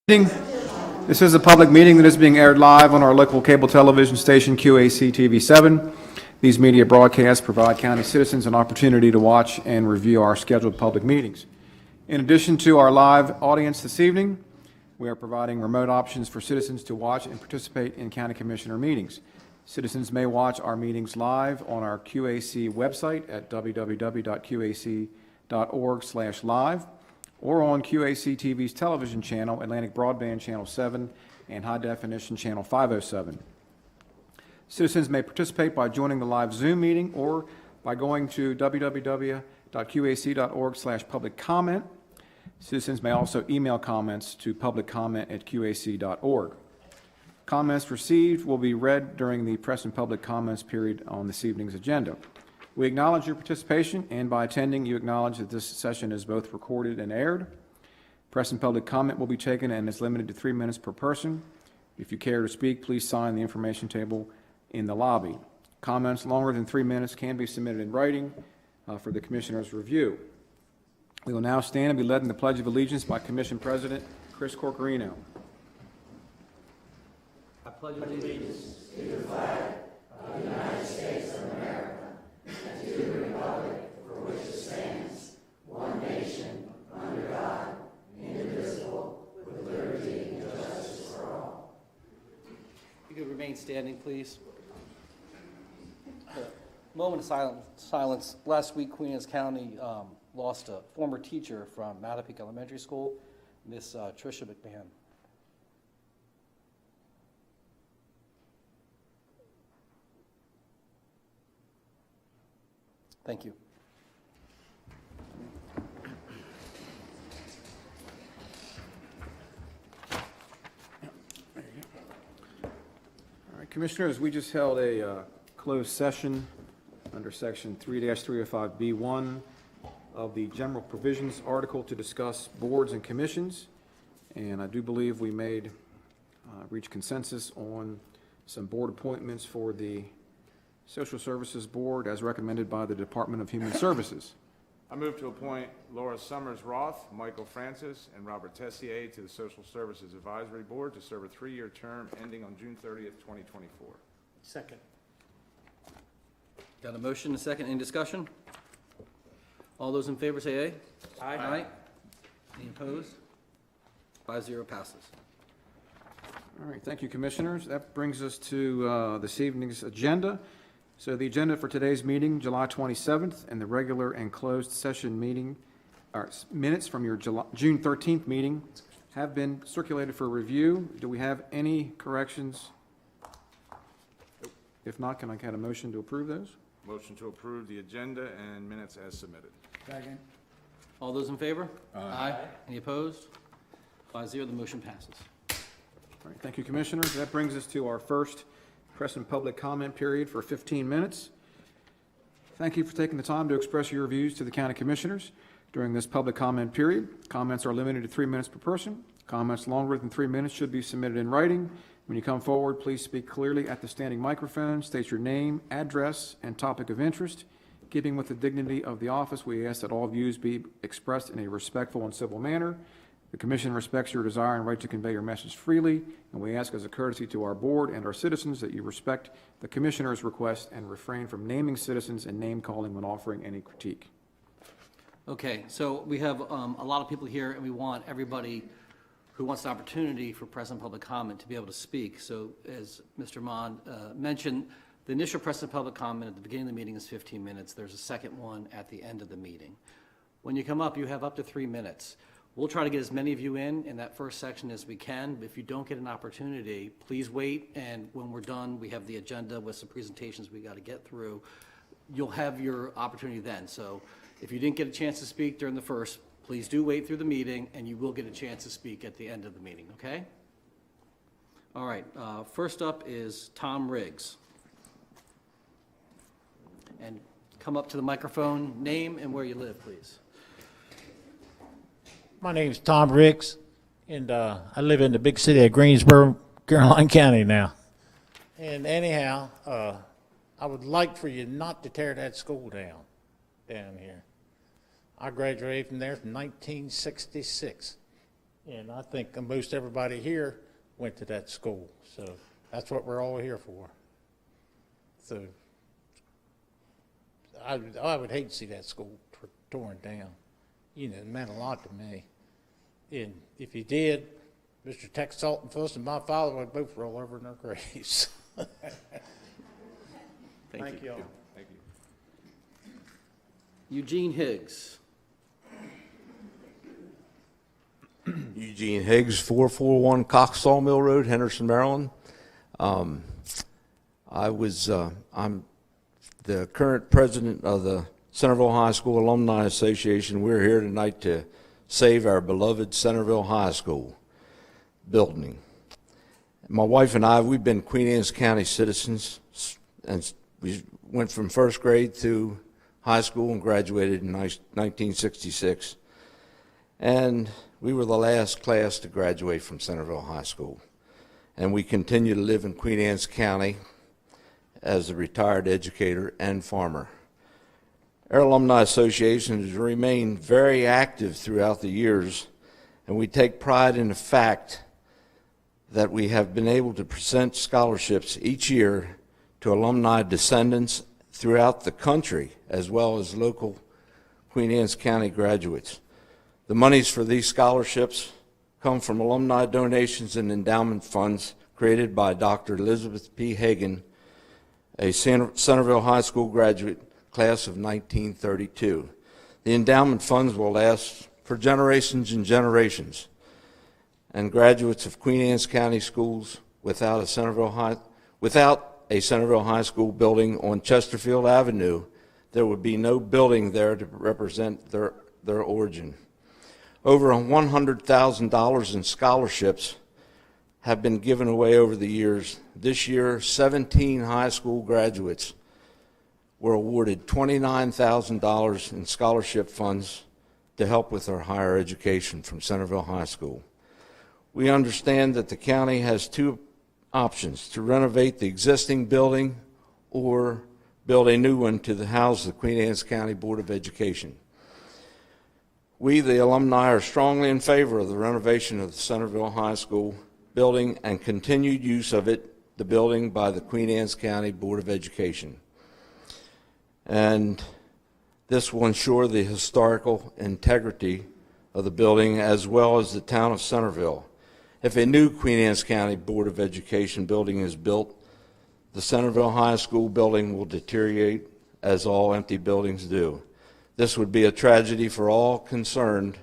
This is a public meeting that is being aired live on our local cable television station, QACTV 7. These media broadcasts provide county citizens an opportunity to watch and review our scheduled public meetings. In addition to our live audience this evening, we are providing remote options for citizens to watch and participate in county commissioner meetings. Citizens may watch our meetings live on our QAC website at www.qac.org/live. or on QACTV's television channel, Atlantic Broadband Channel 7 and High Definition Channel 507. Citizens may participate by joining the live Zoom meeting or by going to www.qac.org/public comment. Citizens may also email comments to publiccomment@qac.org. Comments received will be read during the press and public comments period on this evening's agenda. We acknowledge your participation, and by attending, you acknowledge that this session is both recorded and aired. Press and public comment will be taken and is limited to 3 minutes per person. If you care to speak, please sign the information table in the lobby. Comments longer than 3 minutes can be submitted in writing for the Commissioner's review. We will now stand and be led in the Pledge of Allegiance by Commission President Chris Corcorino. I pledge allegiance to the flag of the United States of America and to the republic for which it stands, one nation, under God, indivisible, with liberty and justice for all. You could remain standing, please. Moment of silence. Last week, Queen Anne's County lost a former teacher from Mattapique Elementary School, Miss Tricia McMahon. Thank you. All right, Commissioners, we just held a closed session under Section 3-305B1 of the General Provisions article to discuss boards and commissions, and I do believe we reached consensus on some board appointments for the Social Services Board as recommended by the Department of Human Services. I move to appoint Laura Summers Roth, Michael Francis, and Robert Tessier to the Social Services Advisory Board to serve a 3-year term ending on June 30th, 2024. Second. Got a motion, a second. Any discussion? All those in favor say aye. Aye. Aye. Any opposed? 5-0 passes. All right, thank you, Commissioners. That brings us to this evening's agenda. So the agenda for today's meeting, July 27th, and the regular and closed session meeting, minutes from your June 13th meeting have been circulated for review. Do we have any corrections? If not, can I get a motion to approve those? Motion to approve the agenda and minutes as submitted. Second. All those in favor? Aye. Any opposed? 5-0, the motion passes. All right, thank you, Commissioners. That brings us to our first press and public comment period for 15 minutes. Thank you for taking the time to express your views to the County Commissioners during this public comment period. Comments are limited to 3 minutes per person. Comments longer than 3 minutes should be submitted in writing. When you come forward, please speak clearly at the standing microphone, state your name, address, and topic of interest. Keeping with the dignity of the office, we ask that all views be expressed in a respectful and civil manner. The Commission respects your desire and right to convey your message freely, and we ask as a courtesy to our board and our citizens that you respect the Commissioner's request and refrain from naming citizens and name-calling when offering any critique. Okay, so we have a lot of people here, and we want everybody who wants the opportunity for press and public comment to be able to speak. So as Mr. Mon mentioned, the initial press and public comment at the beginning of the meeting is 15 minutes. There's a second one at the end of the meeting. When you come up, you have up to 3 minutes. We'll try to get as many of you in that first section as we can. If you don't get an opportunity, please wait, and when we're done, we have the agenda with some presentations we got to get through. You'll have your opportunity then. So if you didn't get a chance to speak during the first, please do wait through the meeting, and you will get a chance to speak at the end of the meeting, okay? All right, first up is Tom Riggs. And come up to the microphone, name and where you live, please. My name's Tom Riggs, and I live in the big city of Greensboro, Caroline County now. And anyhow, I would like for you not to tear that school down here. I graduated from there in 1966. And I think most everybody here went to that school, so that's what we're all here for. So I would hate to see that school torn down. You know, it meant a lot to me. And if you did, Mr. Tex Saltonfuss and my father would both roll over in their graves. Thank you all. Thank you. Eugene Higgs. Eugene Higgs, 441 Cox Sawmill Road, Henderson, Maryland. I'm the current president of the Centerville High School Alumni Association. We're here tonight to save our beloved Centerville High School building. My wife and I, we've been Queen Anne's County citizens, and we went from first grade through high school and graduated in 1966. And we were the last class to graduate from Centerville High School. And we continue to live in Queen Anne's County as a retired educator and farmer. Our Alumni Association has remained very active throughout the years, and we take pride in the fact that we have been able to present scholarships each year to alumni descendants throughout the country, as well as local Queen Anne's County graduates. The monies for these scholarships come from alumni donations and endowment funds created by Dr. Elizabeth P. Hagan, a Centerville High School graduate, class of 1932. The endowment funds will last for generations and generations, and graduates of Queen Anne's County schools without a Centerville High School building on Chesterfield Avenue, there would be no building there to represent their origin. Over $100,000 in scholarships have been given away over the years. This year, 17 high school graduates were awarded $29,000 in scholarship funds to help with their higher education from Centerville High School. We understand that the county has two options: to renovate the existing building or build a new one to house the Queen Anne's County Board of Education. We, the alumni, are strongly in favor of the renovation of the Centerville High School building and continued use of the building by the Queen Anne's County Board of Education. And this will ensure the historical integrity of the building as well as the town of Centerville. If a new Queen Anne's County Board of Education building is built, the Centerville High School building will deteriorate, as all empty buildings do. This would be a tragedy for all concerned,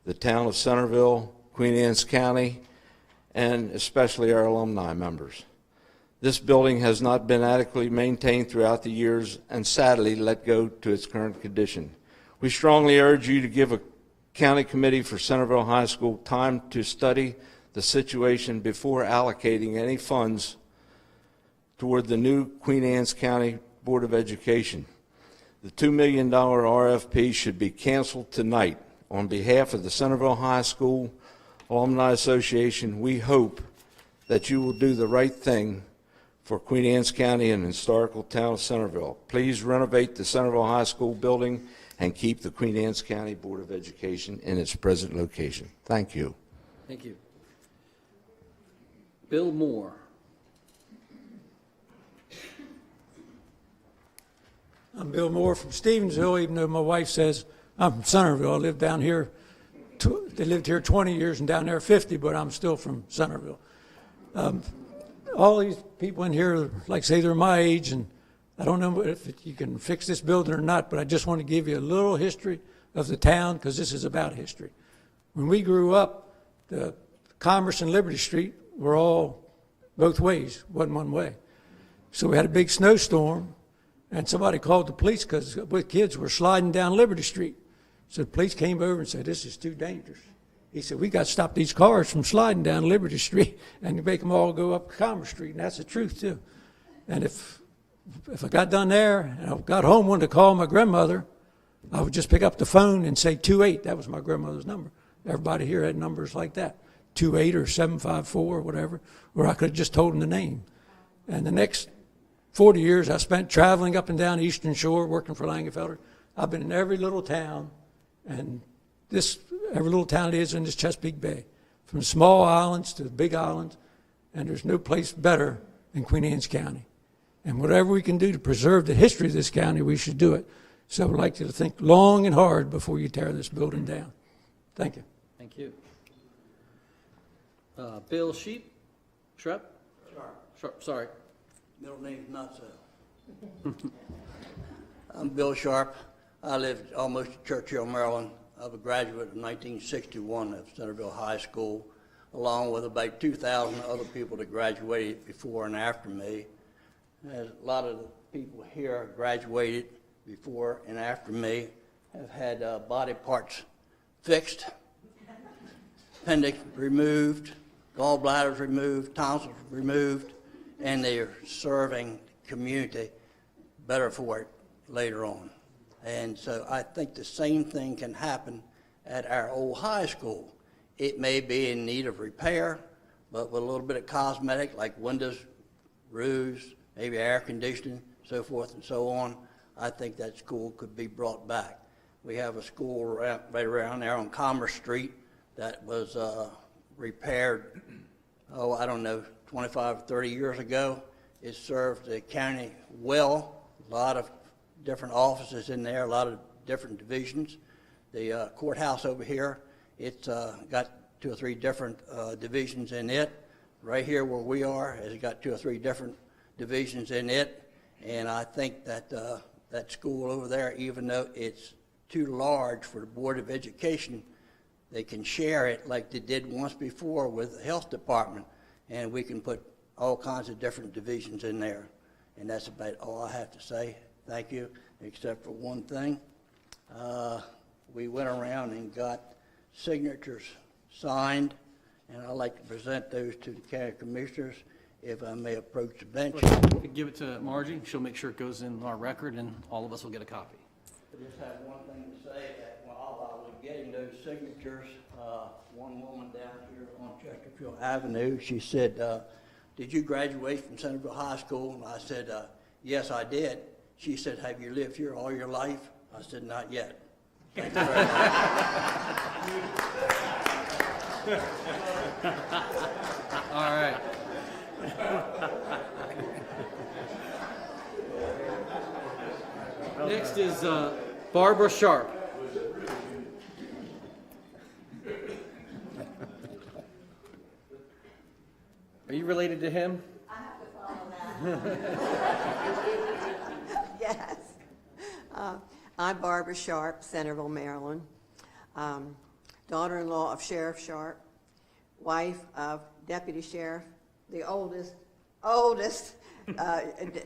the town of Centerville, Queen Anne's County, and especially our alumni members. This building has not been adequately maintained throughout the years and sadly let go to its current condition. We strongly urge you to give a county committee for Centerville High School time to study the situation before allocating any funds toward the new Queen Anne's County Board of Education. The $2 million RFP should be canceled tonight. On behalf of the Centerville High School Alumni Association, we hope that you will do the right thing for Queen Anne's County and historical town of Centerville. Please renovate the Centerville High School building and keep the Queen Anne's County Board of Education in its present location. Thank you. Thank you. Bill Moore. I'm Bill Moore from Stevensville, even though my wife says I'm from Centerville. I lived down here, they lived here 20 years and down there 50, but I'm still from Centerville. All these people in here, like say they're my age, and I don't know if you can fix this building or not, but I just want to give you a little history of the town because this is about history. When we grew up, the Commerce and Liberty Street were all both ways, wasn't one way. So we had a big snowstorm, and somebody called the police because kids were sliding down Liberty Street. So the police came over and said, "This is too dangerous." He said, "We got to stop these cars from sliding down Liberty Street and make them all go up Commerce Street." And that's the truth, too. And if I got done there and I got home, wanted to call my grandmother, I would just pick up the phone and say 28. That was my grandmother's number. Everybody here had numbers like that, 28 or 754 or whatever, where I could have just told them the name. And the next 40 years I spent traveling up and down the Eastern Shore, working for Langenfelder. I've been in every little town, and every little town it is in this Chesapeake Bay. from small islands to big islands, and there's no place better than Queen Anne's County. And whatever we can do to preserve the history of this county, we should do it. So I'd like you to think long and hard before you tear this building down. Thank you. Thank you. Bill Shrep? Sharp, sorry. Middle name's not so. I'm Bill Sharp. I lived almost in Churchill, Maryland. I'm a graduate of 1961 of Centerville High School, along with about 2,000 other people that graduated before and after me. As a lot of the people here graduated before and after me have had body parts fixed, appendix removed, gallbladders removed, tonsils removed, and they are serving the community better for it later on. And so I think the same thing can happen at our old high school. It may be in need of repair, but with a little bit of cosmetic like windows, roofs, maybe air conditioning, so forth and so on, I think that school could be brought back. We have a school right around there on Commerce Street that was repaired, I don't know, 25, 30 years ago. It served the county well, a lot of different offices in there, a lot of different divisions. The courthouse over here, it's got 2 or 3 different divisions in it. Right here where we are, it's got 2 or 3 different divisions in it. And I think that that school over there, even though it's too large for the Board of Education, they can share it like they did once before with the health department, and we can put all kinds of different divisions in there. And that's about all I have to say. Thank you, except for one thing. We went around and got signatures signed, and I'd like to present those to the county commissioners, if I may approach the bench. We could give it to Margie. She'll make sure it goes in our record, and all of us will get a copy. I just have one thing to say, that while I was getting those signatures, one woman down here on Chesterfield Avenue, she said, did you graduate from Centerville High School? And I said, yes, I did. She said, have you lived here all your life? I said, not yet. Thank you very much. All right. Next is Barbara Sharp. Are you related to him? I have to follow that. Yes. I'm Barbara Sharp, Centerville, Maryland. Daughter-in-law of Sheriff Sharp, wife of Deputy Sheriff, the oldest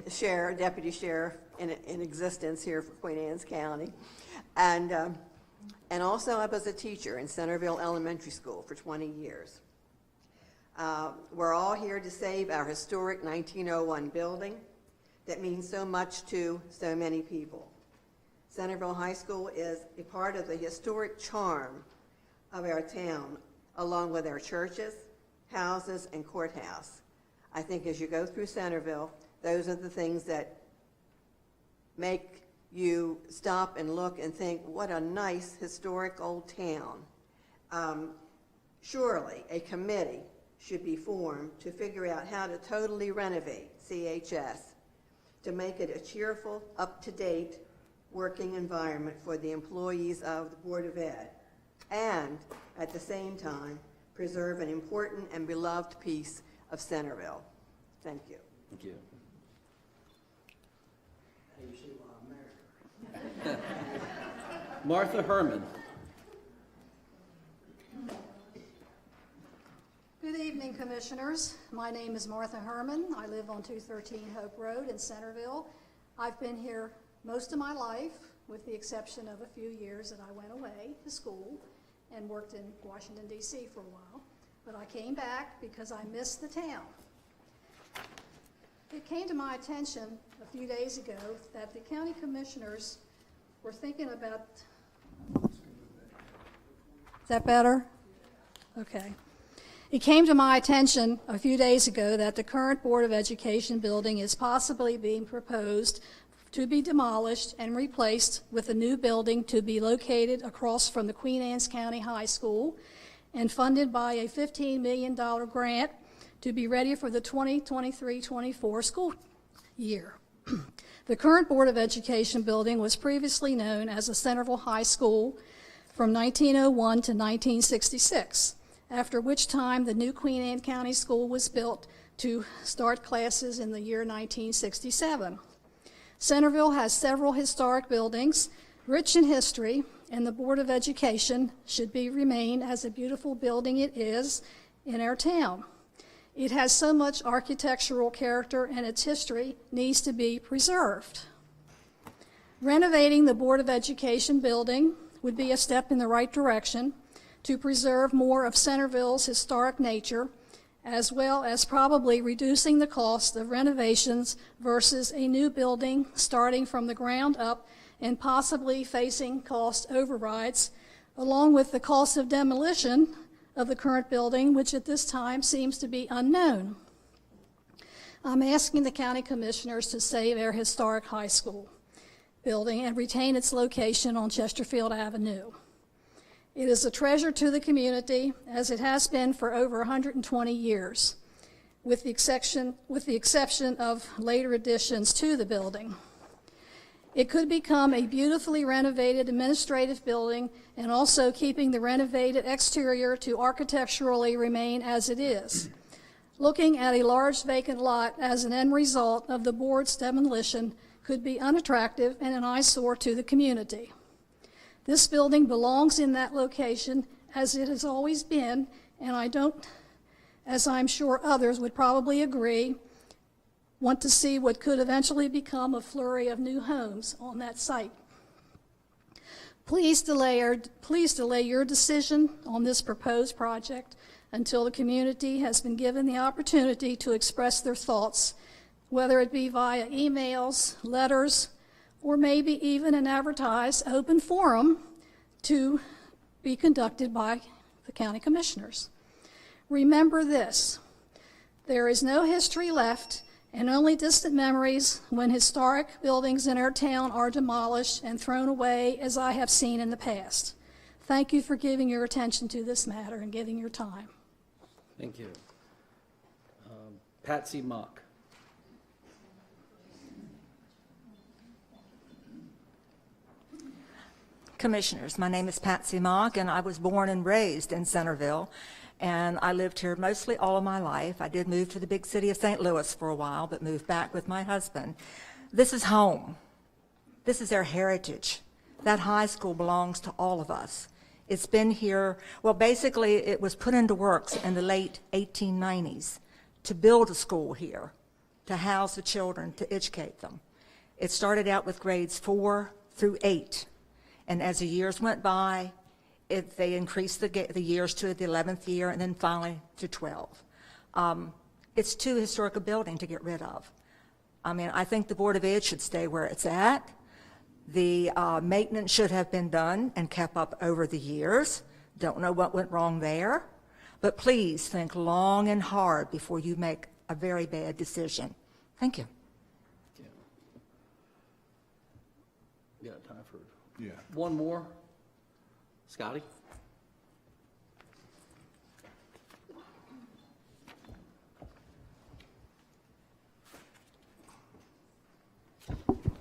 sheriff, deputy sheriff in existence here for Queen Anne's County. And also I was a teacher in Centerville Elementary School for 20 years. We're all here to save our historic 1901 building that means so much to so many people. Centerville High School is a part of the historic charm of our town, along with our churches, houses, and courthouse. I think as you go through Centerville, those are the things that make you stop and look and think, what a nice historic old town. Surely a committee should be formed to figure out how to totally renovate CHS to make it a cheerful, up-to-date working environment for the employees of the Board of Ed, and at the same time preserve an important and beloved piece of Centerville. Thank you. Thank you. You see why I'm married. Martha Herman. Good evening, Commissioners. My name is Martha Herman. I live on 213 Hope Road in Centerville. I've been here most of my life, with the exception of a few years that I went away to school and worked in Washington, D.C. for a while. But I came back because I missed the town. It came to my attention a few days ago that the county commissioners were thinking about... Is that better? Okay. It came to my attention a few days ago that the current Board of Education building is possibly being proposed to be demolished and replaced with a new building to be located across from the Queen Anne's County High School. and funded by a $15 million grant to be ready for the 2023-24 school year. The current Board of Education building was previously known as the Centerville High School from 1901 to 1966, after which time the new Queen Anne County School was built to start classes in the year 1967. Centerville has several historic buildings, rich in history, and the Board of Education should remain as a beautiful building it is in our town. It has so much architectural character, and its history needs to be preserved. Renovating the Board of Education building would be a step in the right direction to preserve more of Centerville's historic nature, as well as probably reducing the cost of renovations versus a new building starting from the ground up and possibly facing cost overrides, along with the cost of demolition of the current building, which at this time seems to be unknown. I'm asking the county commissioners to save our historic high school building and retain its location on Chesterfield Avenue. It is a treasure to the community, as it has been for over 120 years, with the exception of later additions to the building. It could become a beautifully renovated administrative building, and also keeping the renovated exterior to architecturally remain as it is. Looking at a large vacant lot as an end result of the board's demolition could be unattractive and an eyesore to the community. This building belongs in that location, as it has always been, and I don't, as I'm sure others would probably agree, want to see what could eventually become a flurry of new homes on that site. Please delay your decision on this proposed project until the community has been given the opportunity to express their thoughts, whether it be via emails, letters, or maybe even an advertised open forum to be conducted by the county commissioners. Remember this: there is no history left and only distant memories when historic buildings in our town are demolished and thrown away, as I have seen in the past. Thank you for giving your attention to this matter and giving your time. Thank you. Patsy Mock. Commissioners, my name is Patsy Mock, and I was born and raised in Centerville, and I lived here mostly all of my life. I did move to the big city of St. Louis for a while, but moved back with my husband. This is home. This is our heritage. That high school belongs to all of us. It's been here, well, basically it was put into works in the late 1890s to build a school here, to house the children, to educate them. It started out with grades 4 through 8. And as the years went by, they increased the years to the 11th year, and then finally to 12. It's too historic a building to get rid of. I mean, I think the Board of Ed should stay where it's at. The maintenance should have been done and kept up over the years. Don't know what went wrong there. But please think long and hard before you make a very bad decision. Thank you. You got time for Yeah. one more? Scotty?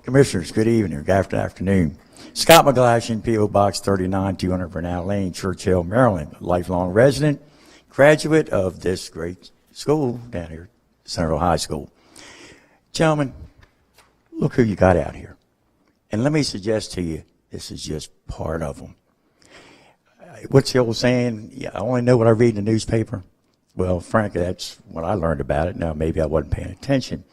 Commissioners, good evening or good afternoon. Scott McGlashan, P.O. Box 39, 200 Burnell Lane, Churchill, Maryland. Lifelong resident, graduate of this great school down here, Centerville High School. Gentlemen, look who you got out here. And let me suggest to you, this is just part of them. What's the old saying? Yeah, I only know what I read in the newspaper. Well, frankly, that's what I learned about it. Now, maybe I wasn't paying attention.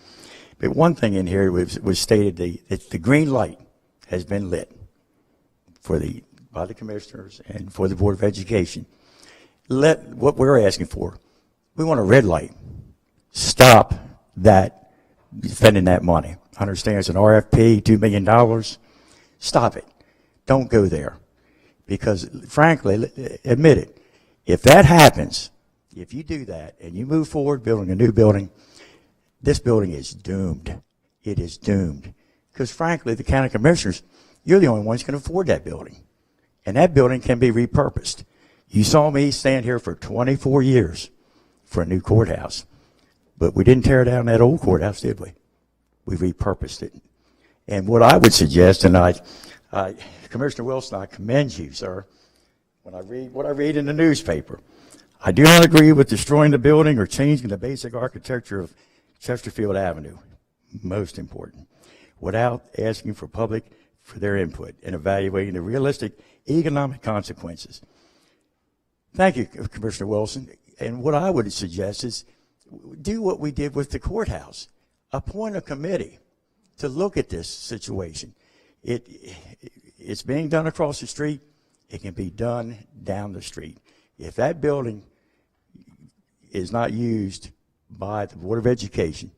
But one thing in here was stated that the green light has been lit by the commissioners and for the Board of Education. What we're asking for, we want a red light. Stop that, spending that money. I understand it's an RFP, $2 million. Stop it. Don't go there. Because frankly, admit it, if that happens, if you do that and you move forward building a new building, this building is doomed. It is doomed. Because frankly, the county commissioners, you're the only ones who can afford that building. And that building can be repurposed. You saw me stand here for 24 years for a new courthouse, but we didn't tear down that old courthouse, did we? We repurposed it. And what I would suggest, and Commissioner Wilson, I commend you, sir, when I read what I read in the newspaper. I do not agree with destroying the building or changing the basic architecture of Chesterfield Avenue, most important, without asking for public for their input and evaluating the realistic economic consequences. Thank you, Commissioner Wilson. And what I would suggest is do what we did with the courthouse. Appoint a committee to look at this situation. It's being done across the street. It can be done down the street. If that building is not used by the Board of Education,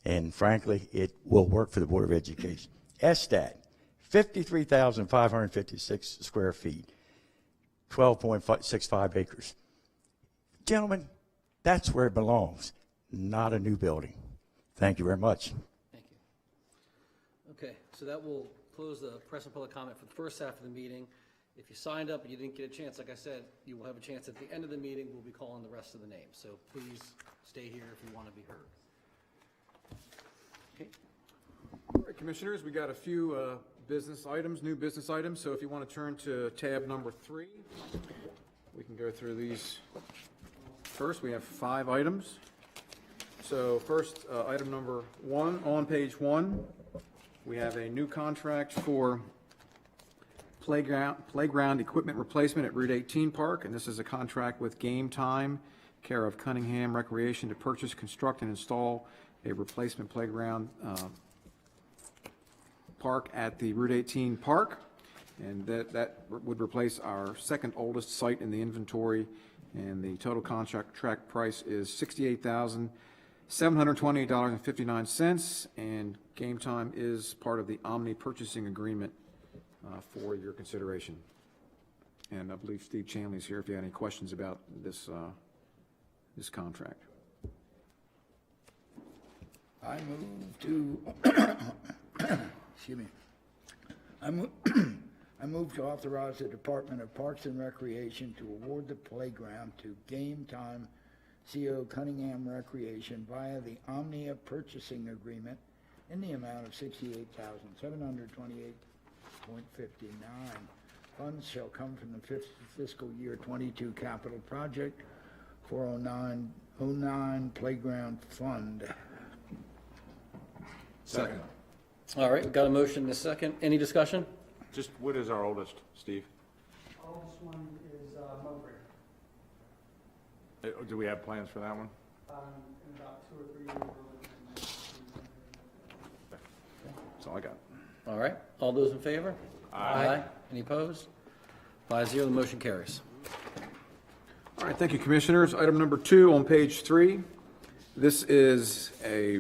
and frankly, it will work for the Board of Education. SSTAT, 53,556 square feet, 12.65 acres. Gentlemen, that's where it belongs, not a new building. Thank you very much. Thank you. Okay, so that will close the press and public comment for the first half of the meeting. If you signed up and you didn't get a chance, like I said, you will have a chance at the end of the meeting. We'll be calling the rest of the names. So please stay here if you want to be heard. Okay. All right, Commissioners, we got a few business items, new business items. So if you want to turn to tab number 3, we can go through these. First, we have 5 items. So first, item number 1 on page 1, we have a new contract for playground equipment replacement at Route 18 Park, and this is a contract with Game Time, care of Cunningham Recreation, to purchase, construct, and install a replacement playground park at the Route 18 Park, and that would replace our second oldest site in the inventory, and the total contract price is $68,728.59, and Game Time is part of the Omni purchasing agreement for your consideration. And I believe Steve Chanley's here if you have any questions about this this contract. I move to, excuse me, I move to authorize the Department of Parks and Recreation to award the playground to Game Time CO Cunningham Recreation via the Omnia purchasing agreement in the amount of $68,728.59. Funds shall come from the fiscal year 22 capital project 40909 Playground Fund. Second. All right, we've got a motion and a second. Any discussion? Just, what is our oldest, Steve? Oldest one is Mowbray. Do we have plans for that one? In about 2 or 3 years. That's all I got. All right, all those in favor? Aye. Any opposed? 5-0, the motion carries. All right, thank you, Commissioners. Item number 2 on page 3. This is a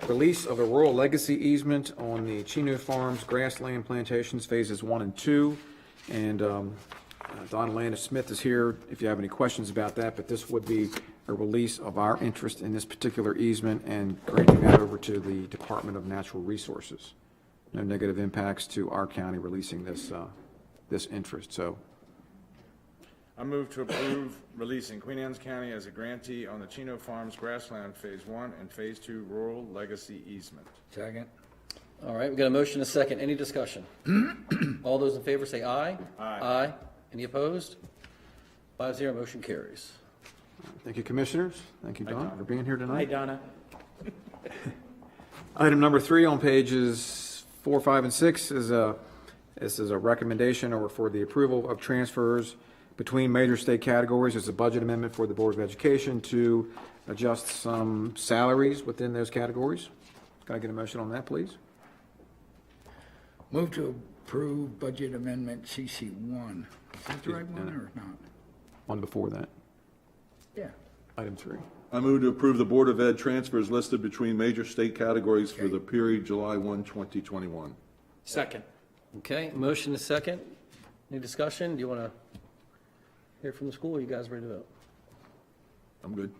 release of a rural legacy easement on the Chino Farms grassland plantations, phases 1 and 2. And Don Landis Smith is here if you have any questions about that, but this would be a release of our interest in this particular easement and granting that over to the Department of Natural Resources. No negative impacts to our county releasing this this interest. So I move to approve releasing Queen Anne's County as a grantee on the Chino Farms grassland Phase 1 and Phase 2 rural legacy easement. Second. All right, we've got a motion and a second. Any discussion? All those in favor say aye. Aye. Aye. Any opposed? 5-0, motion carries. thank you, Commissioners. Thank you, Don, for being here Hi, tonight. Donna. Item number 3 on pages 4, 5, and 6 is a recommendation or for the approval of transfers between major state categories. It's a budget amendment for the Board of Education to adjust some salaries within those categories. Can I get a motion on that, please? Move to approve budget amendment CC1. Is that the right one or not? One before that, Yeah. item 3. I move to approve the Board of Ed transfers listed between major state categories for the period July 1, 2021. Second. Okay, motion and a second. Any discussion? Do you want to hear from the school? Or you guys ready to vote? I'm good.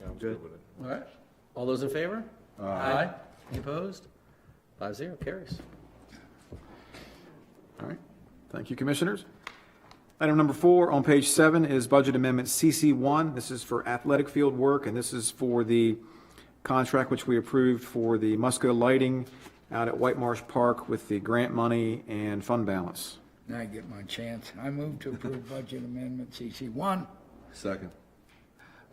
Yeah, I'm good with it. All right. All those in favor? Aye. Any opposed? 5-0, carries. All right, thank you, Commissioners. Item number 4 on page 7 is Budget Amendment CC1. This is for athletic field work, and this is for the contract which we approved for the Musco lighting out at White Marsh Park with the grant money and fund balance. Now I get my chance. I move to approve budget amendment CC1. Second.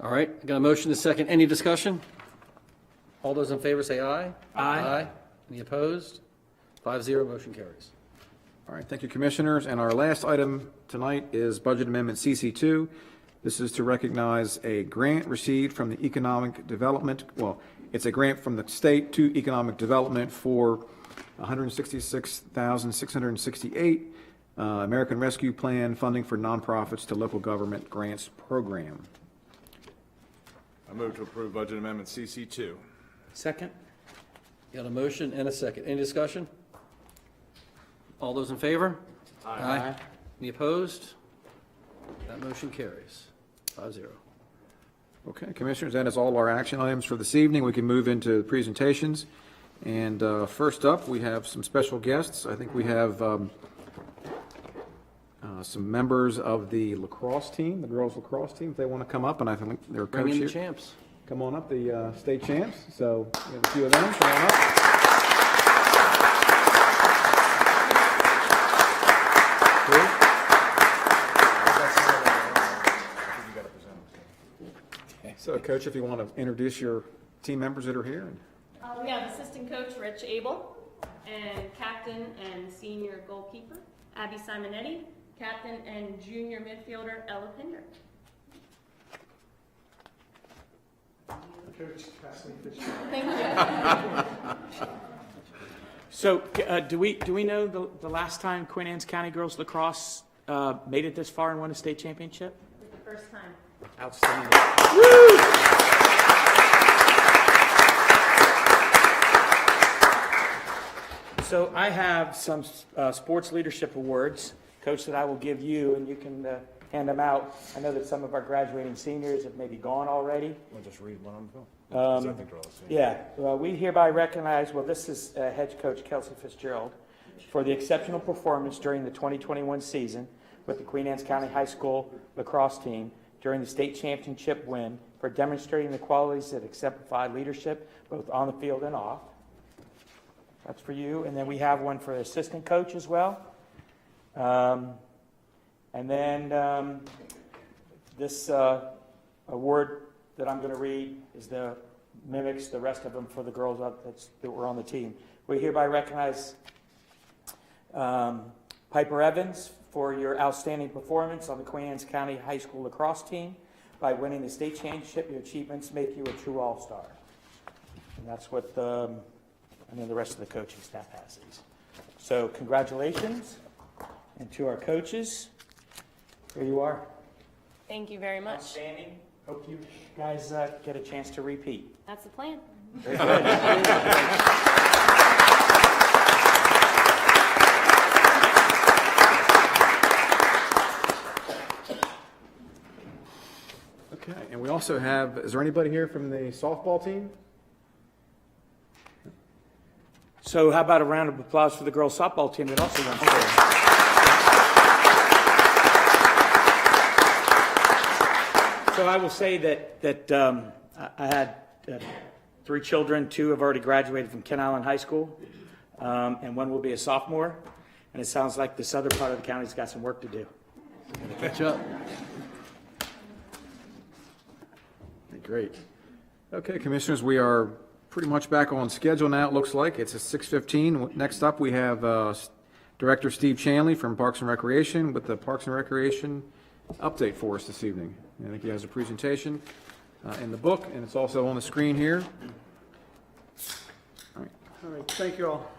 All right, I got a motion and a second. Any discussion? All those in favor say aye. Aye. Any opposed? 5-0, motion carries. All right, thank you, Commissioners. And our last item tonight is Budget Amendment CC2. This is to recognize a grant received from the Economic Development, well, it's a grant from the state to Economic Development for $166,668 American Rescue Plan funding for nonprofits to local government grants program. I move to approve budget amendment CC2. Second. Got a motion and a second. Any discussion? All those in favor? Aye. Any opposed? That motion carries. 5-0. Okay, Commissioners, that is all our action items for this evening. We can move into the presentations. And first up, we have some special guests. I think we have some members of the lacrosse team, the girls lacrosse team, if they want to come up, and I think their coach Bring in here. the champs. Come on up, the state champs. So we have a few of them. Come on up. So, Coach, if you want to introduce your team members that are here. We have assistant coach Rich Abel, and captain and senior goalkeeper Abby Simonetti, captain and junior midfielder Ella Pinder. Coach Patsy Mock. Thank you. So, do we know the last time Queen Anne's County girls lacrosse made it this far and won a state championship? It's the first time. Outstanding. So I have some sports leadership awards, Coach, that I will give you, and you can hand them out. I know that some of our graduating seniors have maybe gone already. We'll just read one on the bill. Yeah, well, we hereby recognize, well, this is head coach Kelsey Fitzgerald, for the exceptional performance during the 2021 season with the Queen Anne's County High School lacrosse team during the state championship win, for demonstrating the qualities that exemplify leadership both on the field and off. That's for you. And then we have one for the assistant coach as well. And then this award that I'm going to read is mimics the rest of them for the girls that were on the team. We hereby recognize Piper Evans for your outstanding performance on the Queen Anne's County High School lacrosse team. By winning the state championship, your achievements make you a true all-star. And that's what and then the rest of the coaching staff has these. So congratulations, and to our coaches, here you are. Thank you very much. Outstanding. Hope you guys get a chance to repeat. That's the plan. Very good. Okay, and we also have, is there anybody here from the softball team? So how about a round of applause for the girls softball team that also won state? So I will say that I had 3 children. 2 have already graduated from Kent Island High School, and 1 will be a sophomore. And it sounds like this other part of the county's got some work to do. Catch up. Great. Okay, Commissioners, we are pretty much back on schedule now, it looks like. It's at 6:15. Next up, we have Director Steve Chanley from Parks and Recreation with the Parks and Recreation update for us this evening. I think he has a presentation in the book, and it's also on the screen here. All right, thank you all.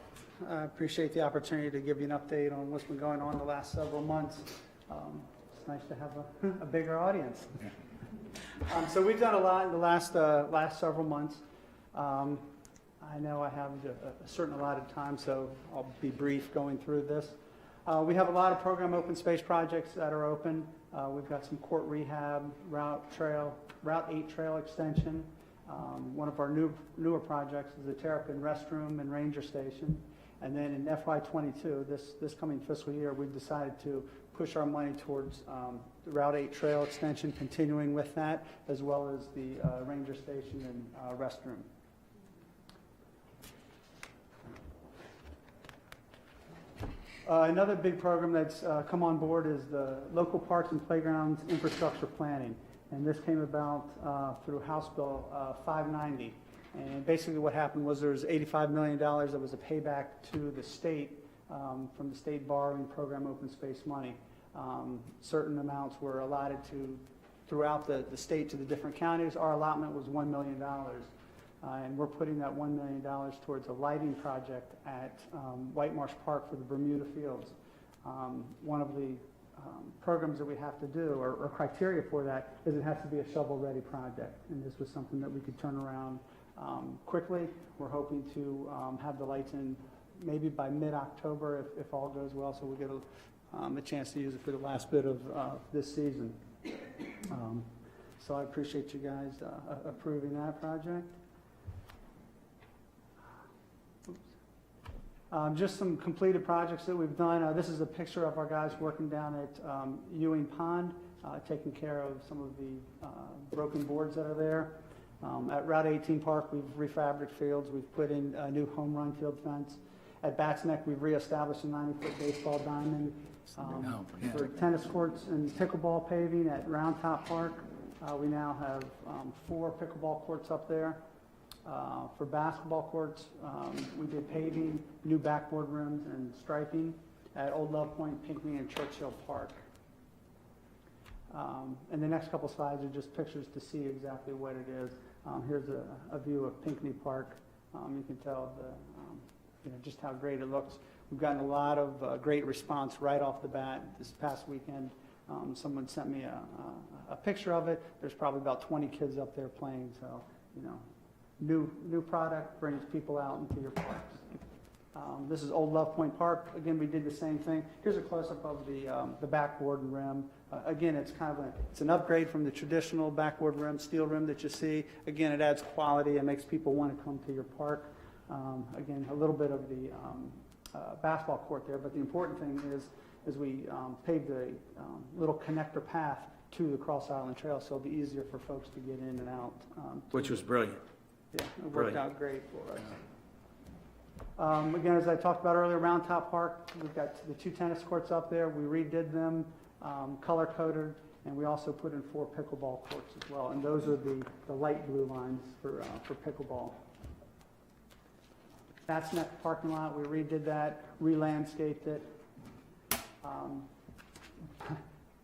I appreciate the opportunity to give you an update on what's been going on the last several months. It's nice to have a bigger audience. So we've done a lot in the last several months. I know I have a certain allotted time, so I'll be brief going through this. We have a lot of program open space projects that are open. We've got some court rehab, Route 8 trail extension. One of our newer projects is the Terrapin Restroom and Ranger Station. And then in FY22, this coming fiscal year, we've decided to push our money towards the Route 8 trail extension, continuing with that, as well as the ranger station and restroom. Another big program that's come on board is the local parks and playgrounds infrastructure planning. And this came about through House Bill 590. And basically what happened was there was $85 million that was a payback to the state from the state borrowing program open space money. Certain amounts were allotted to throughout the state to the different counties. Our allotment was $1 million. And we're putting that $1 million towards a lighting project at White Marsh Park for the Bermuda Fields. One of the programs that we have to do, or criteria for that, is it has to be a shovel-ready project. And this was something that we could turn around quickly. We're hoping to have the lights in maybe by mid-October if all goes well, so we'll get a chance to use it for the last bit of this season. So I appreciate you guys approving that project. Just some completed projects that we've done. This is a picture of our guys working down at Ewing Pond, taking care of some of the broken boards that are there. At Route 18 Park, we've refabricated fields. We've put in a new home run field fence. At Bats Neck, we've reestablished a 90-foot baseball diamond. For tennis courts and pickleball paving at Round Top Park, we now have 4 pickleball courts up there. For basketball courts, we did paving, new backboard rims, and striping at Old Love Point, Pinckney, and Churchill Park. And the next couple slides are just pictures to see exactly what it is. Here's a view of Pinckney Park. You can tell just how great it looks. We've gotten a lot of great response right off the bat. This past weekend, someone sent me a picture of it. There's probably about 20 kids up there playing, so, new product brings people out into your parks. This is Old Love Point Park. Again, we did the same thing. Here's a close-up of the backboard and rim. Again, it's kind of it's an upgrade from the traditional backboard rim, steel rim that you see. Again, it adds quality. It makes people want to come to your park. Again, a little bit of the basketball court there, but the important thing is we paved a little connector path to the Cross Island Trail, so it'll be easier for folks to get in and out. Which was brilliant. Yeah, it worked out great for us. Again, as I talked about earlier, Round Top Park, we've got the 2 tennis courts up there. We redid them, color-coded, and we also put in 4 pickleball courts as well. And those are the light blue lines for pickleball. Bats Neck parking lot, we redid that, re-landscaped it.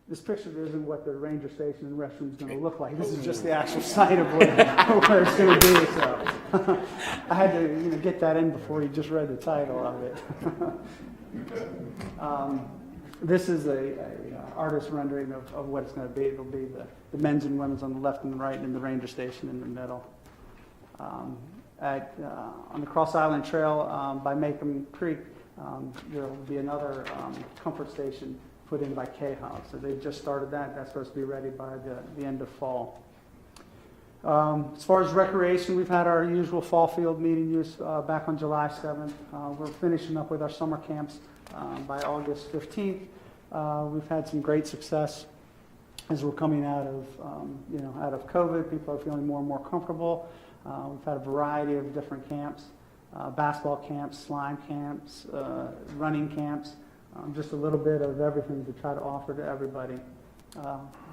This picture isn't what the ranger station and restroom is going to look like. This is just the actual site of where it's going to be. So I had to get that in before you just read the title of it. This is a artist rendering of what it's going to be. It'll be the men's and women's on the left and the right, and the ranger station in the middle. On the Cross Island Trail by Macomb Creek, there will be another comfort station put in by K-Hog. So they've just started that. That's supposed to be ready by the end of fall. As far as recreation, we've had our usual fall field meeting use back on July 7th. We're finishing up with our summer camps by August 15th. We've had some great success as we're coming out of COVID. People are feeling more and more comfortable. We've had a variety of different camps, basketball camps, slime camps, running camps. Just a little bit of everything to try to offer to everybody.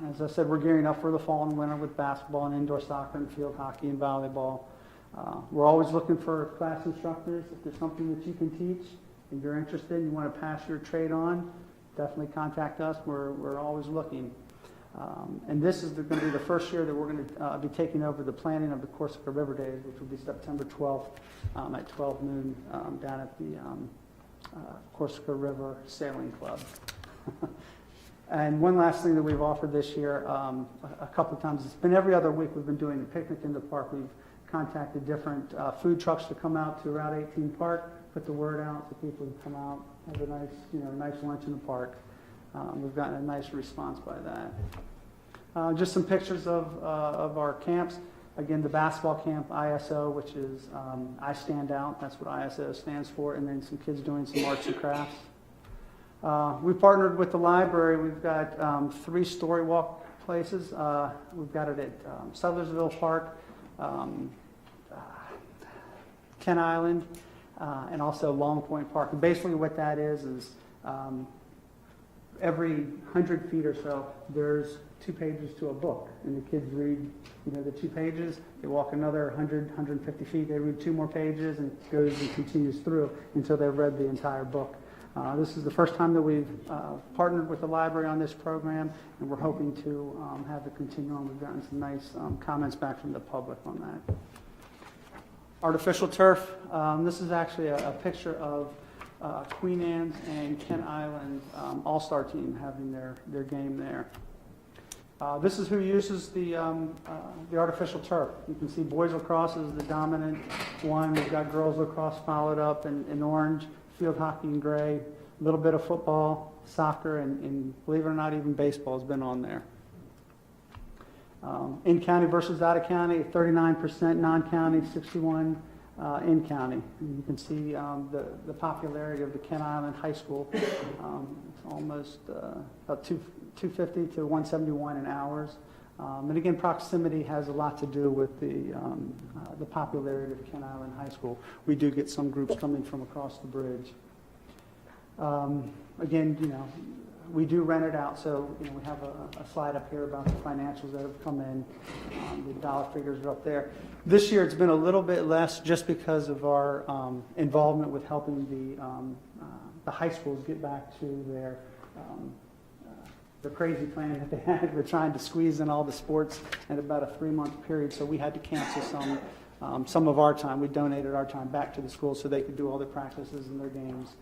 As I said, we're gearing up for the fall and winter with basketball and indoor soccer and field hockey and volleyball. We're always looking for class instructors. If there's something that you can teach and you're interested and you want to pass your trade on, definitely contact us. We're always looking. And this is going to be the first year that we're going to be taking over the planning of the Corsica River Days, which will be September 12th at 12 noon down at the Corsica River Sailing Club. And one last thing that we've offered this year, a couple of times, it's been every other week we've been doing a picnic in the park. We've contacted different food trucks to come out to Route 18 Park, put the word out to people to come out, have a nice lunch in the park. We've gotten a nice response by that. Just some pictures of our camps. Again, the basketball camp, ISO, which is I Stand Out. That's what ISO stands for. And then some kids doing some arts and crafts. We partnered with the library. We've got 3-story walk places. We've got it at Sudlersville Park, Kent Island, and also Long Point Park. And basically what that is every 100 feet or so, there's 2 pages to a book. And the kids read, the 2 pages. They walk another 100, 150 feet. They read 2 more pages, and it goes and continues through until they've read the entire book. This is the first time that we've partnered with the library on this program, and we're hoping to have it continue on. We've gotten some nice comments back from the public on that. Artificial turf. This is actually a picture of Queen Anne's and Kent Island all-star team having their game there. This is who uses the artificial turf. You can see boys lacrosse is the dominant one. We've got girls lacrosse followed up in orange, field hockey in gray, a little bit of football, soccer, and believe it or not, even baseball has been on there. In-county versus out-of-county, 39% non-county, 61% in-county. You can see the popularity of the Kent Island High School. It's almost about 250 to 171 in hours. And again, proximity has a lot to do with the popularity of Kent Island High School. We do get some groups coming from across the bridge. Again, we do rent it out, so we have a slide up here about the financials that have come in. The dollar figures are up there. This year it's been a little bit less just because of our involvement with helping the high schools get back to their crazy plan that they had. We're trying to squeeze in all the sports in about a 3-month period, so we had to cancel some of our time. We donated our time back to the schools so they could do all their practices and their games.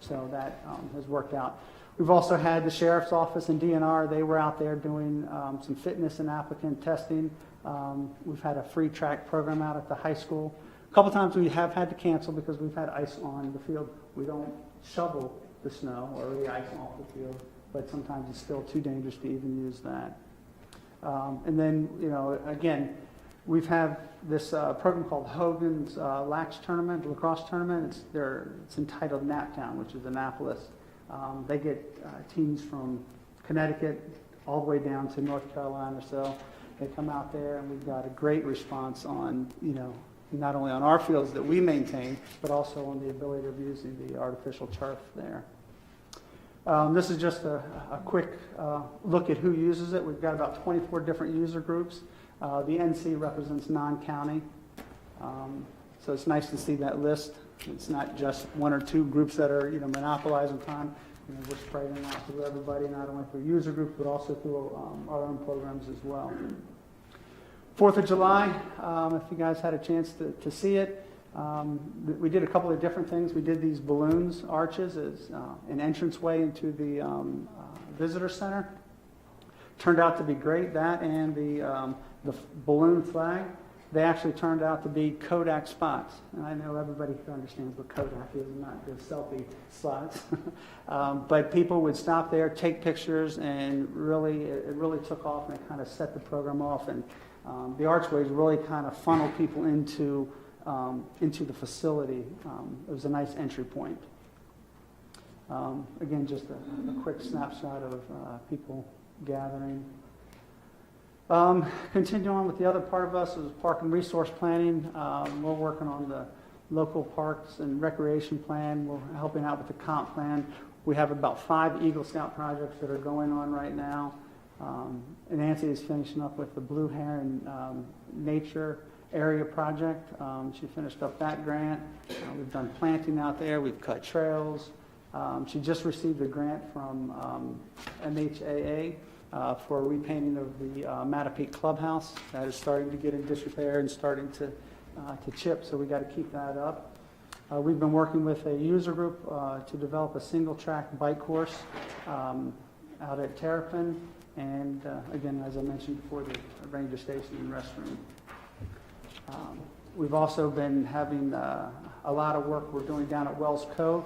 So that has worked out. We've also had the Sheriff's Office and DNR. They were out there doing some fitness and applicant testing. We've had a free track program out at the high school. A couple times we have had to cancel because we've had ice on the field. We don't shovel the snow or the ice off the field, but sometimes it's still too dangerous to even use that. And then, again, we've had this program called Hogan's Lax Tournament, lacrosse tournament. It's entitled Naptown, which is Annapolis. They get teams from Connecticut all the way down to North Carolina. So they come out there, and we've got a great response on, not only on our fields that we maintain, but also on the ability of using the artificial turf there. This is just a quick look at who uses it. We've got about 24 different user groups. The NC represents non-county, so it's nice to see that list. It's not just 1 or 2 groups that are monopolizing time. We're spreading out through everybody, not only through user groups, but also through our own programs as well. 4th of July, if you guys had a chance to see it, we did a couple of different things. We did these balloons, arches, as an entranceway into the visitor center. Turned out to be great. That and the balloon flag, they actually turned out to be Kodak spots. And I know everybody here understands what Kodak is, not the selfie slots. But people would stop there, take pictures, and it really took off, and it kind of set the program off. And the archways really kind of funneled people into the facility. It was a nice entry point. Again, just a quick snapshot of people gathering. Continue on with the other part of us is park and resource planning. We're working on the local parks and recreation plan. We're helping out with the comp plan. We have about 5 Eagle Scout projects that are going on right now. And Nancy is finishing up with the Blue Heron Nature Area project. She finished up that grant. We've done planting out there. We've cut trails. She just received a grant from MHAA for repainting of the Mattapique Clubhouse. That is starting to get in disrepair and starting to chip, so we got to keep that up. We've been working with a user group to develop a single-track bike course out at Terrapin, and again, as I mentioned before, the ranger station and restroom. We've also been having a lot of work we're doing down at Wells Cove.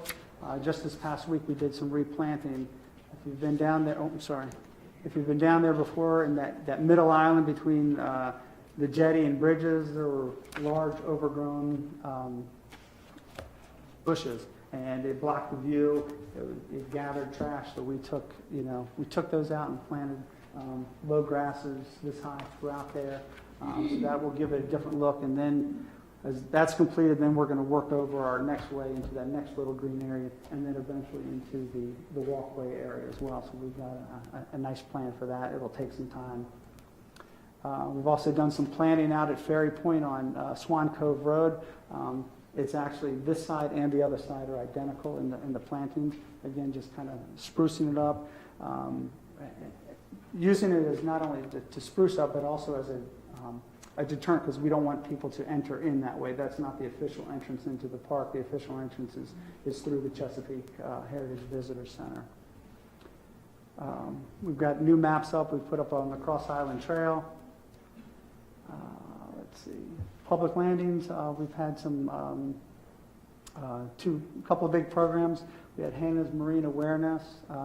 Just this past week, we did some replanting. If you've been down there, if you've been down there before in that middle island between the jetty and bridges, there were large overgrown bushes. and it blocked the view. It gathered trash, so we took those out and planted low grasses this high throughout there. So that will give it a different look. And then as that's completed, then we're going to work over our next way into that next little green area, and then eventually into the walkway area as well. So we've got a nice plan for that. It'll take some time. We've also done some planting out at Ferry Point on Swan Cove Road. It's actually this side and the other side are identical in the plantings. Again, just kind of sprucing it up. Using it as not only to spruce up, but also as a deterrent, because we don't want people to enter in that way. That's not the official entrance into the park. The official entrance is through the Chesapeake Heritage Visitor Center. We've got new maps up we've put up on the Cross Island Trail. Let's see. Public landings, we've had some couple of big programs. We had Hannah's Marine Awareness.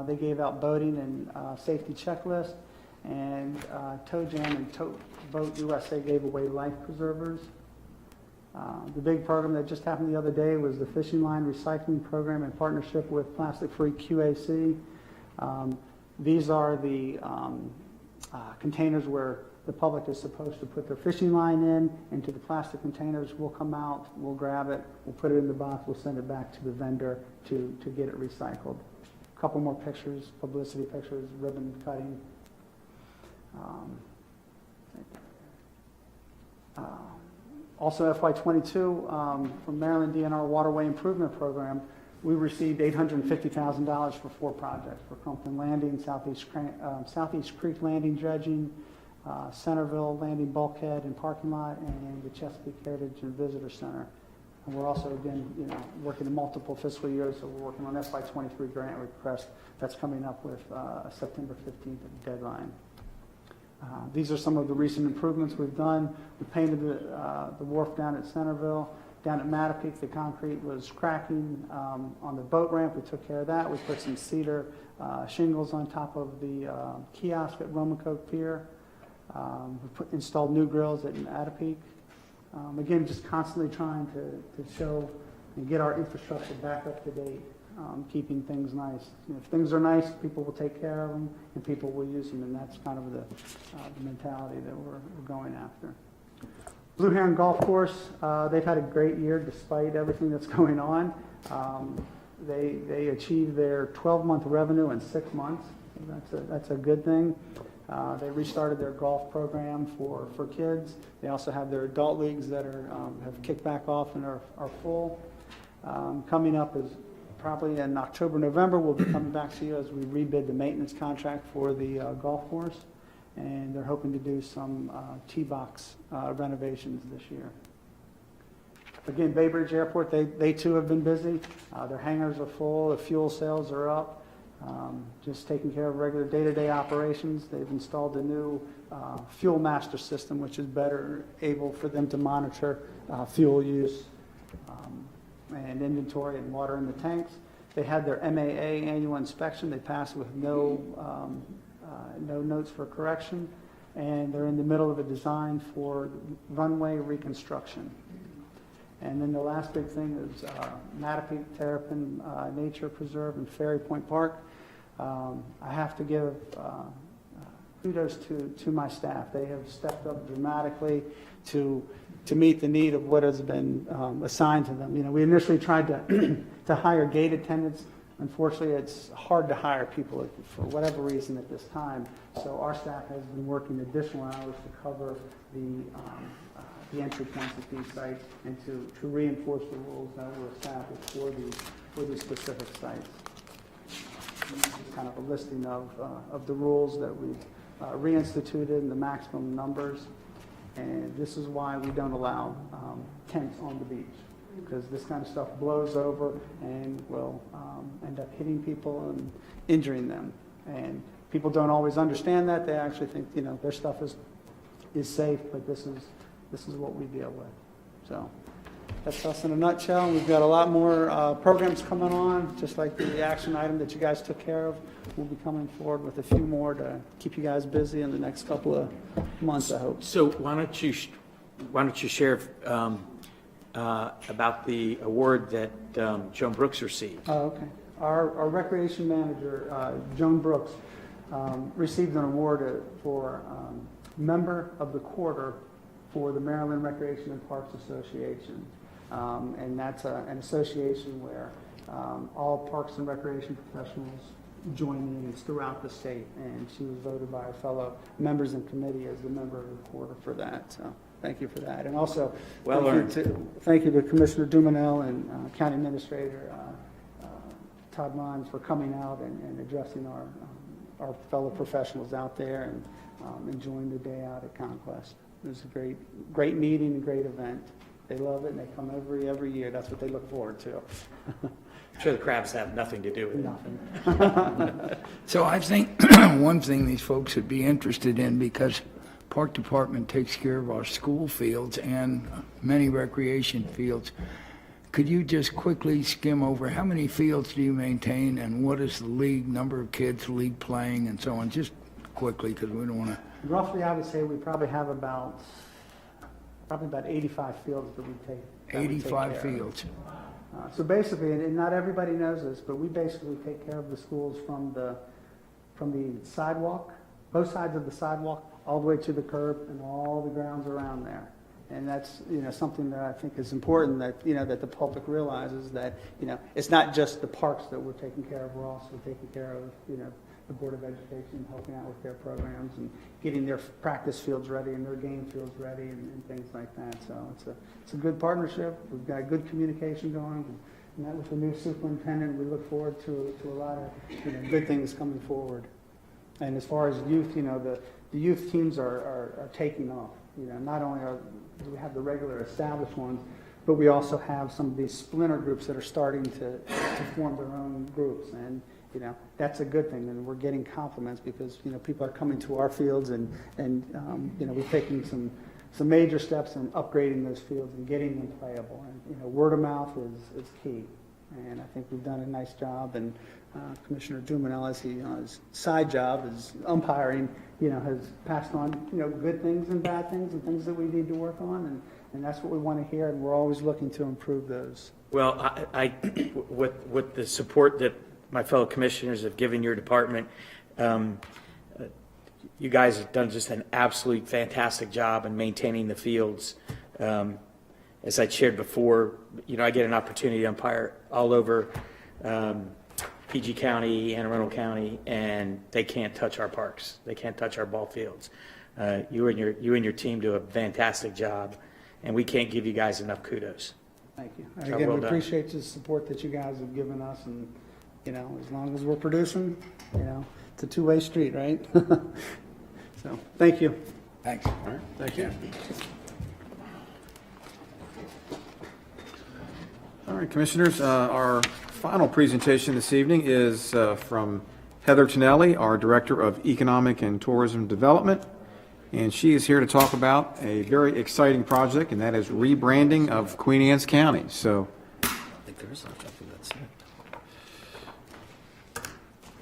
They gave out boating and safety checklist. And Toe Jam and Tote Boat USA gave away life preservers. The big program that just happened the other day was the fishing line recycling program in partnership with Plastic Free QAC. These are the containers where the public is supposed to put their fishing line into the plastic containers. We'll come out, we'll grab it, we'll put it in the box, we'll send it back to the vendor to get it recycled. A couple more pictures, publicity pictures, ribbon cutting. Also FY22 from Maryland DNR Waterway Improvement Program, we received $850,000 for 4 projects: for Covington Landing, Southeast Creek Landing dredging, Centerville Landing bulkhead and parking lot, and the Chesapeake Heritage and Visitor Center. And we're also, again, working in multiple fiscal years, so we're working on FY23 grant request that's coming up with September 15th deadline. These are some of the recent improvements we've done. We painted the wharf down at Centerville. Down at Mattapeake, the concrete was cracking on the boat ramp. We took care of that. We put some cedar shingles on top of the kiosk at Romacoke Pier. We installed new grills at Mattapeake. Again, just constantly trying to show and get our infrastructure back up to date, keeping things nice. If things are nice, people will take care of them and people will use them, and that's kind of the mentality that we're going after. Blue Heron Golf Course, they've had a great year despite everything that's going on. They achieved their 12-month revenue in 6 months. That's a good thing. They restarted their golf program for kids. They also have their adult leagues that have kicked back off and are full. Coming up is probably in October, November, we'll be coming back to you as we rebid the maintenance contract for the golf course. And they're hoping to do some tee box renovations this year. Again, Bay Bridge Airport, they too have been busy. Their hangars are full, the fuel sales are up. Just taking care of regular day-to-day operations. They've installed a new fuel master system, which is better able for them to monitor fuel use and inventory and water in the tanks. They had their MAA annual inspection. They passed with no notes for correction, and they're in the middle of a design for runway reconstruction. And then the last big thing is Mattapeake Terrapin Nature Preserve and Ferry Point Park. I have to give kudos to my staff. They have stepped up dramatically to meet the need of what has been assigned to them. We initially tried to hire gate attendants. Unfortunately, it's hard to hire people for whatever reason at this time. So our staff has been working additional hours to cover the entry points at these sites and to reinforce the rules that were established for these specific sites. This is kind of a listing of the rules that we've reinstituted and the maximum numbers. And this is why we don't allow tents on the beach, because this kind of stuff blows over and will end up hitting people and injuring them. And people don't always understand that. They actually think, their stuff is safe, but this is what we deal with. So that's us in a nutshell. We've got a lot more programs coming on, just like the action item that you guys took care of. We'll be coming forward with a few more to keep you guys busy in the next couple of months, I hope. So why don't you share about the award that Joan Brooks received. Oh, okay. Our recreation manager, Joan Brooks, received an award for Member of the Quarter for the Maryland Recreation and Parks Association. And that's an association where all parks and recreation professionals join in. It's throughout the state, and she was voted by our fellow members and committee as the Member of the Quarter for that. So thank you for that. And also, Well earned. Thank you to Commissioner Dumanel and County Administrator Todd Mons for coming out and addressing our fellow professionals out there and enjoying the day out at Conquest. It was a great meeting, a great event. They love it, and they come every year. That's what they look forward to. I'm sure the crabs have nothing to do with it. Nothing. So I think one thing these folks would be interested in, because Park Department takes care of our school fields and many recreation fields, could you just quickly skim over how many fields do you maintain and what is the league, number of kids, league playing, and so on? Just quickly, because we don't want to. Roughly, I would say we probably have about 85 fields that we take. 85 fields. So basically, and not everybody knows this, but we basically take care of the schools from the sidewalk, both sides of the sidewalk, all the way to the curb and all the grounds around there. And that's, something that I think is important that, that the public realizes that, it's not just the parks that we're taking care of, we're also taking care of, the Board of Education, helping out with their programs and getting their practice fields ready and their game fields ready and things like that. So it's a good partnership. We've got good communication going. We met with the new superintendent. We look forward to a lot of good things coming forward. And as far as youth, the youth teams are taking off. Not only do we have the regular established ones, but we also have some of these splinter groups that are starting to form their own groups. And that's a good thing, and we're getting compliments because people are coming to our fields, and we're taking some major steps in upgrading those fields and getting them playable. And word of mouth is key, and I think we've done a nice job. And Commissioner Dumanel, as his side job is umpiring, has passed on good things and bad things and things that we need to work on, and that's what we want to hear, and we're always looking to improve those. Well, I with the support that my fellow commissioners have given your department, you guys have done just an absolute fantastic job in maintaining the fields. As I shared before, I get an opportunity to umpire all over PG County, Anne Arundel County, and they can't touch our parks. They can't touch our ball fields. You and your team do a fantastic job, and we can't give you guys enough kudos. Thank you. Job Again, well we done. appreciate the support that you guys have given us, and as long as we're producing, it's a two-way street, right? So, thank you. Thanks. All right, thank you. All right, Commissioners, our final presentation this evening is from Heather Tonelli, our Director of Economic and Tourism Development, and she is here to talk about a very exciting project, and that is rebranding of Queen Anne's County. So, I think there is something that's it.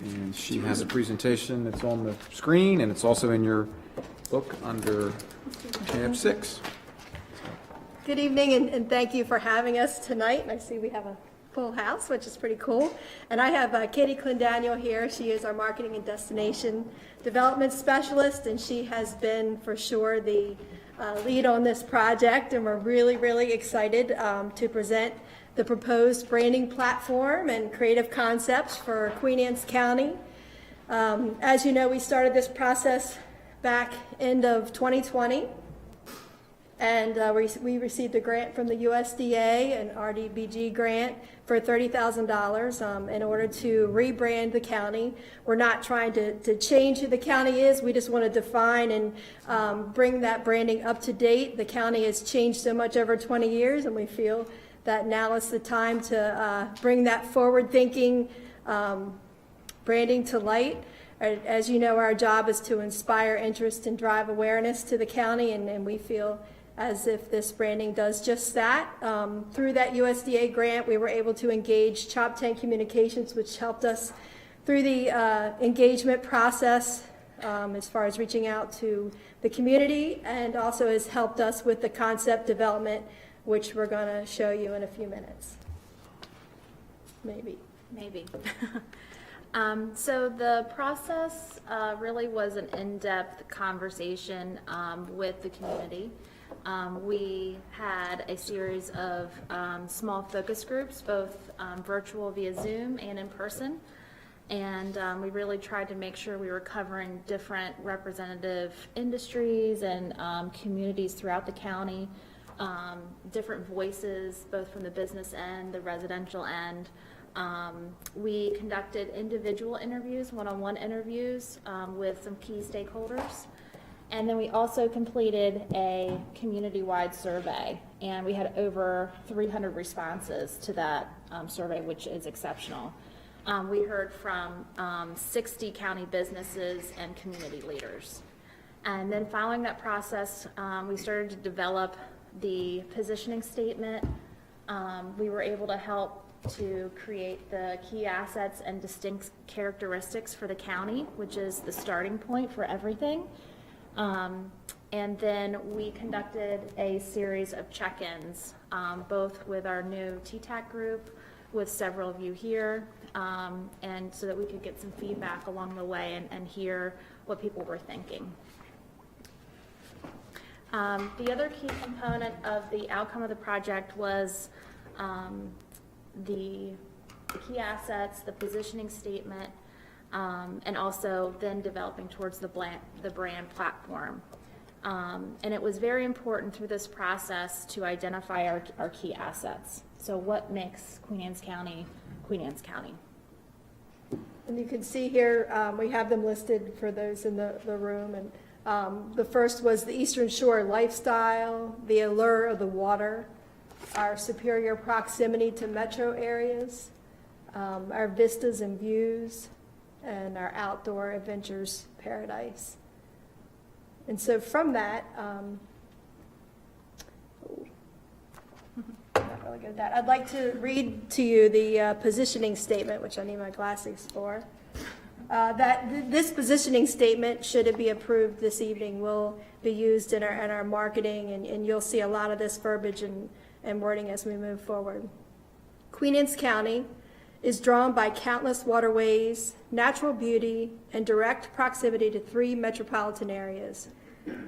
and she has a presentation that's on the screen, and it's also in your book under tab 6. Good evening, and thank you for having us tonight. I see we have a full house, which is pretty cool. And I have Katie Clendaniel here. She is our Marketing and Destination Development Specialist, and she has been, for sure, the lead on this project. And we're really, really excited to present the proposed branding platform and creative concepts for Queen Anne's County. As you know, we started this process back end of 2020. And we received a grant from the USDA, an Rdbg Grant, for $30,000 in order to rebrand the county. We're not trying to change who the county is. We just want to define and bring that branding up to date. The county has changed so much over 20 years, and we feel that now is the time to bring that forward-thinking branding to light. As you know, our job is to inspire interest and drive awareness to the county, and we feel as if this branding does just that. Through that USDA grant, we were able to engage Chop 10 Communications, which helped us through the engagement process as far as reaching out to the community, and also has helped us with the concept development which we're going to show you in a few minutes. Maybe. So the process really was an in-depth conversation with the community. We had a series of small focus groups, both virtual via Zoom and in person. And we really tried to make sure we were covering different representative industries and communities throughout the county, different voices, both from the business end, the residential end. We conducted individual interviews, one-on-one interviews with some key stakeholders. And then we also completed a community-wide survey, and we had over 300 responses to that survey, which is exceptional. We heard from 60 county businesses and community leaders. And then following that process, we started to develop the positioning statement. We were able to help to create the key assets and distinct characteristics for the county, which is the starting point for everything. And then we conducted a series of check-ins, both with our new TTAC group, with several of you here, and so that we could get some feedback along the way and hear what people were thinking. The other key component of the outcome of the project was the key assets, the positioning statement, and also then developing towards the brand platform. And it was very important through this process to identify our key assets. So what makes Queen Anne's County, Queen Anne's County? And you can see here, we have them listed for those in the room. And the first was the Eastern Shore lifestyle, the allure of the water, our superior proximity to metro areas, our vistas and views, and our outdoor adventures paradise. And so from that, not really good at that. I'd like to read to you the positioning statement, which I need my glasses for. This positioning statement, should it be approved this evening, will be used in our marketing, and you'll see a lot of this verbiage and wording as we move forward. Queen Anne's County is drawn by countless waterways, natural beauty, and direct proximity to 3 metropolitan areas.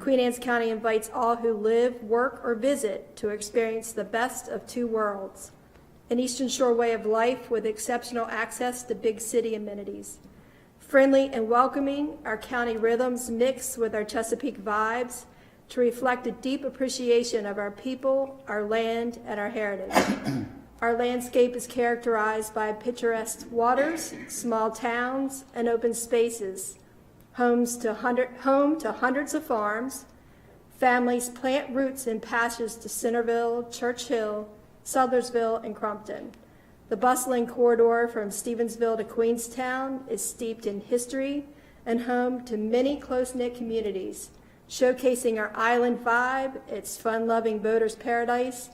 Queen Anne's County invites all who live, work, or visit to experience the best of 2 worlds, an Eastern Shore way of life with exceptional access to big city amenities. Friendly and welcoming, our county rhythms mix with our Chesapeake vibes to reflect a deep appreciation of our people, our land, and our heritage. Our landscape is characterized by picturesque waters, small towns, and open spaces, home to hundreds of farms. Families plant roots in patches to Centerville, Church Hill, Sudlersville, and Crumpton. The bustling corridor from Stevensville to Queenstown is steeped in history and home to many close-knit communities, showcasing our island vibe, its fun-loving boater's paradise,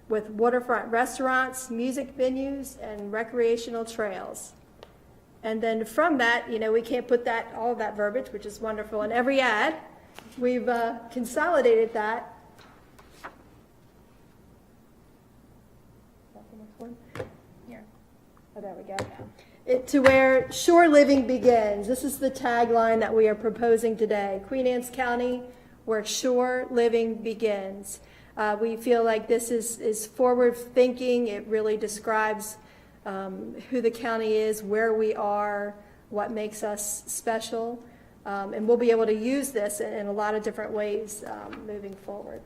with waterfront restaurants, music venues, and recreational trails. And then from that, we can't put all of that verbiage, which is wonderful, in every ad. We've consolidated that. Here. Oh, there we go. To where shore living begins. This is the tagline that we are proposing today. Queen Anne's County, where shore living begins. We feel like this is forward thinking. It really describes who the county is, where we are, what makes us special. And we'll be able to use this in a lot of different ways moving forward.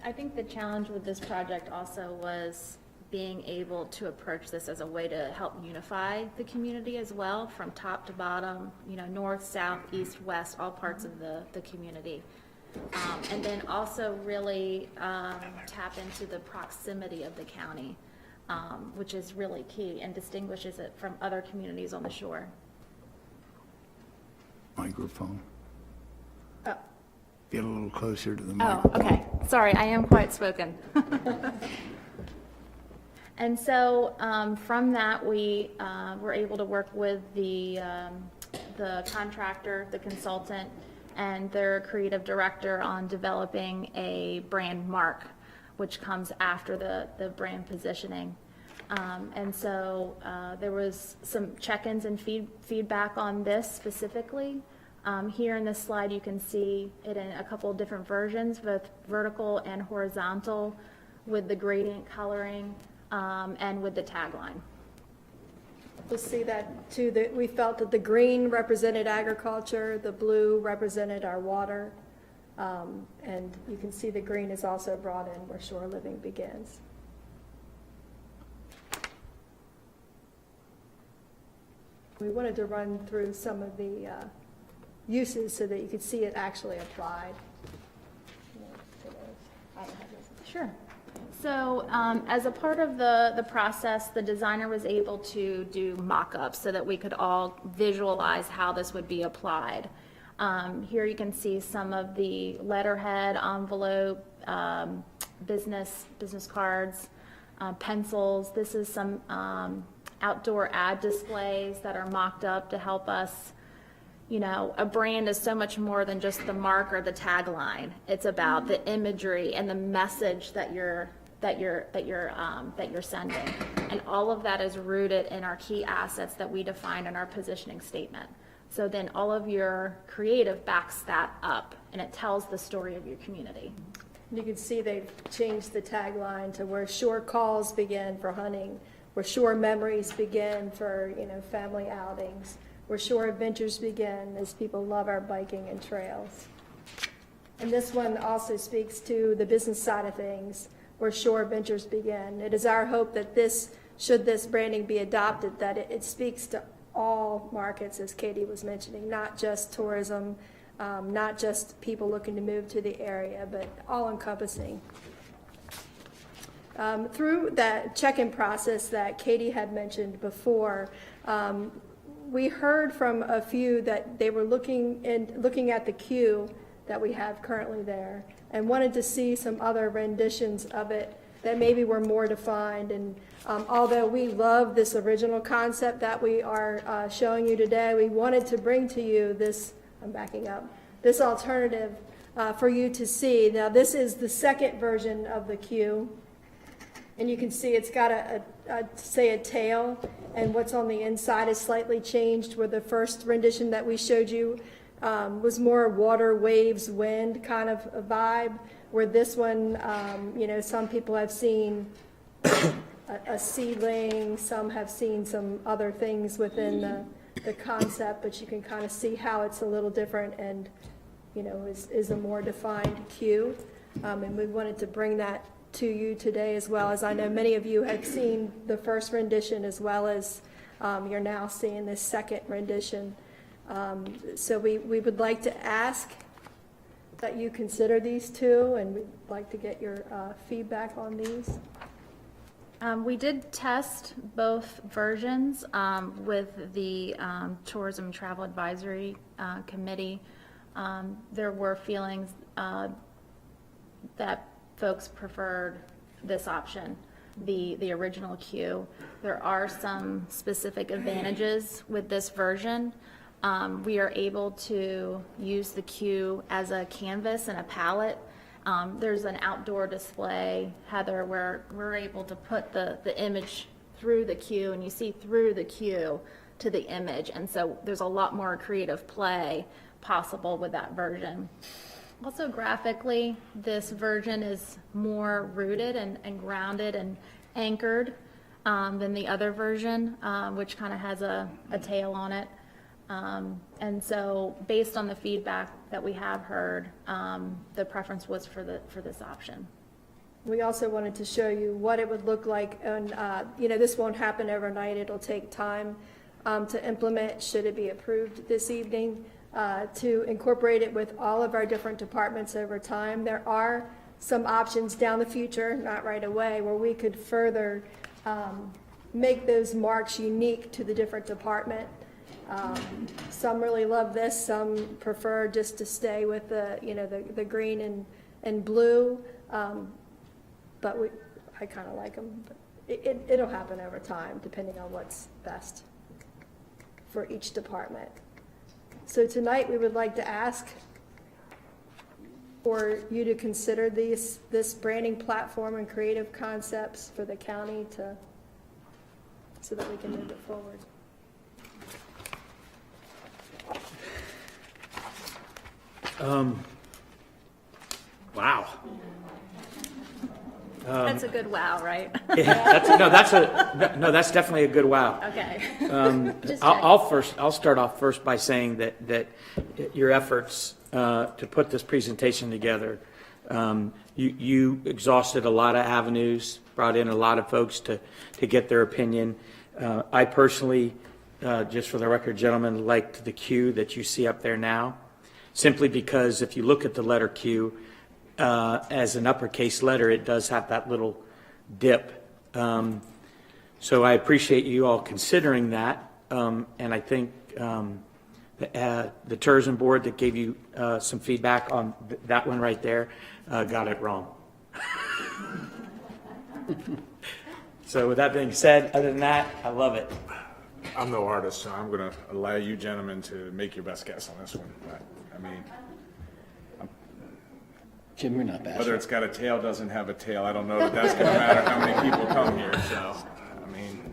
I think the challenge with this project also was being able to approach this as a way to help unify the community as well, from top to bottom, north, south, east, west, all parts of the community. And then also really tap into the proximity of the county, which is really key and distinguishes it from other communities on the shore. Microphone. Oh. Get a little closer to the Oh, microphone. okay. Sorry, I am quiet spoken. And so from that, we were able to work with the contractor, the consultant, and their creative director on developing a brand mark, which comes after the brand positioning. And so there was some check-ins and feedback on this specifically. Here in this slide, you can see it in a couple of different versions, both vertical and horizontal, with the gradient coloring and with the tagline. We'll see that too, that we felt that the green represented agriculture, the blue represented our water, and you can see the green is also brought in where shore living begins. We wanted to run through some of the uses so that you could see it actually applied. Sure. So as a part of the process, the designer was able to do mock-ups so that we could all visualize how this would be applied. Here you can see some of the letterhead, envelope, business cards, pencils. This is some outdoor ad displays that are mocked up to help us. You know, a brand is so much more than just the mark or the tagline. It's about the imagery and the message that you're sending, and all of that is rooted in our key assets that we define in our positioning statement. So then all of your creative backs that up, and it tells the story of your community. You can see they've changed the tagline to where shore calls begin for hunting, where shore memories begin for, you know, family outings, where shore adventures begin as people love our biking and trails. And this one also speaks to the business side of things, where shore adventures begin. It is our hope that this, should this branding be adopted, that it speaks to all markets, as Katie was mentioning, not just tourism, not just people looking to move to the area, but all encompassing. Through that check-in process that Katie had mentioned before, we heard from a few that they were looking at the queue that we have currently there and wanted to see some other renditions of it that maybe were more defined. And although we love this original concept that we are showing you today, we wanted to bring to you this, I'm backing up, this alternative for you to see. Now this is the second version of the queue. And you can see it's got a tail, and what's on the inside is slightly changed, where the first rendition that we showed you was more water, waves, wind kind of a vibe, where this one, you know, some people have seen a seedling, some have seen some other things within the concept, but you can kind of see how it's a little different and, you know, is a more defined queue. And we wanted to bring that to you today, as well as I know many of you have seen the first rendition, as well as you're now seeing this second rendition. So we would like to ask that you consider these two, and we'd like to get your feedback on these. We did test both versions with the Tourism and Travel Advisory Committee. There were feelings that folks preferred this option, the original queue. There are some specific advantages with this version. We are able to use the queue as a canvas and a palette. There's an outdoor display, Heather, where we're able to put the image through the queue, and you see through the queue to the image. And so there's a lot more creative play possible with that version. Also, graphically, this version is more rooted and grounded and anchored than the other version, which kind of has a tail on it. And so, based on the feedback that we have heard, the preference was for this option. We also wanted to show you what it would look like, and you know, this won't happen overnight. It'll take time to implement, should it be approved this evening. To incorporate it with all of our different departments over time. There are some options down the future, not right away, where we could further make those marks unique to the different department. Some really love this, some prefer just to stay with the, you know, the green and blue, but I kind of like them. But it'll happen over time, depending on what's best for each department. So tonight we would like to ask for you to consider this branding platform and creative concepts for the county so that we can move it forward. Wow. That's a good wow, right? Yeah, that's definitely a good wow. Okay. Just I'll start off first by saying that your efforts to put this presentation together, you exhausted a lot of avenues, brought in a lot of folks to get their opinion. I personally, just for the record, gentlemen, liked the Q that you see up there now, simply because if you look at the letter Q, as an uppercase letter, it does have that little dip. So I appreciate you all considering that. And I think the tourism board that gave you some feedback on that one right there got it wrong. So with that being said, other than that, I love it. I'm no artist, so I'm going to allow you gentlemen to make your best guess on this one. I mean, Jim, you're not bad. whether it's got a tail, doesn't have a tail, I don't know that that's going to matter how many people come here, so, I mean.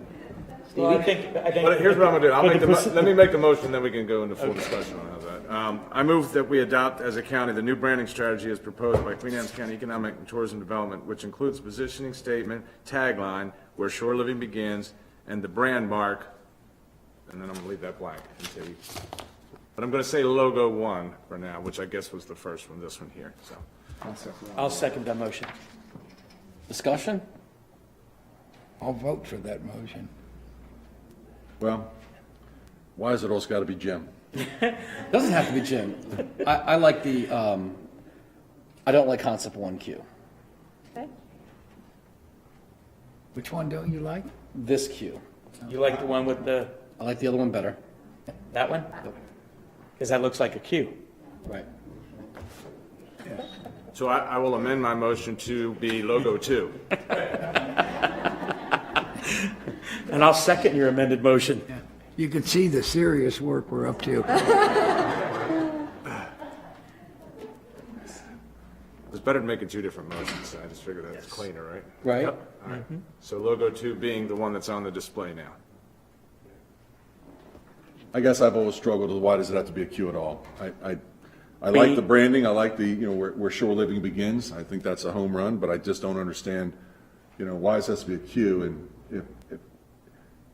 Well, I think But here's what I'm going to do. Let me make the motion, then we can go into full discussion on that. I move that we adopt as a county the new branding strategy as proposed by Queen Anne's County Economic and Tourism Development, which includes positioning statement, tagline, where shore living begins, and the brand mark, and then I'm going to leave that blank. But I'm going to say logo 1 for now, which I guess was the first one, this one here, so. I'll second that motion. Discussion? I'll vote for that motion. Well, why is it always got to be Jim? Doesn't have to be Jim. I like the, I don't like concept 1Q. Okay? Which one don't you like? This Q. You like the one with the, I like the other one better. that one? Because that looks like a Q. Right. So I will amend my motion to be logo 2. And I'll second your amended motion. Yeah. You can see the serious work we're up to. It's better than making 2 different motions, so I just figured that's cleaner, right? Right. Yep. All right. So logo 2 being the one that's on the display now. I guess I've always struggled with why does it have to be a Q at all? I like the branding, I like the, where shore living begins, I think that's a home run, but I just don't understand, why it has to be a Q, and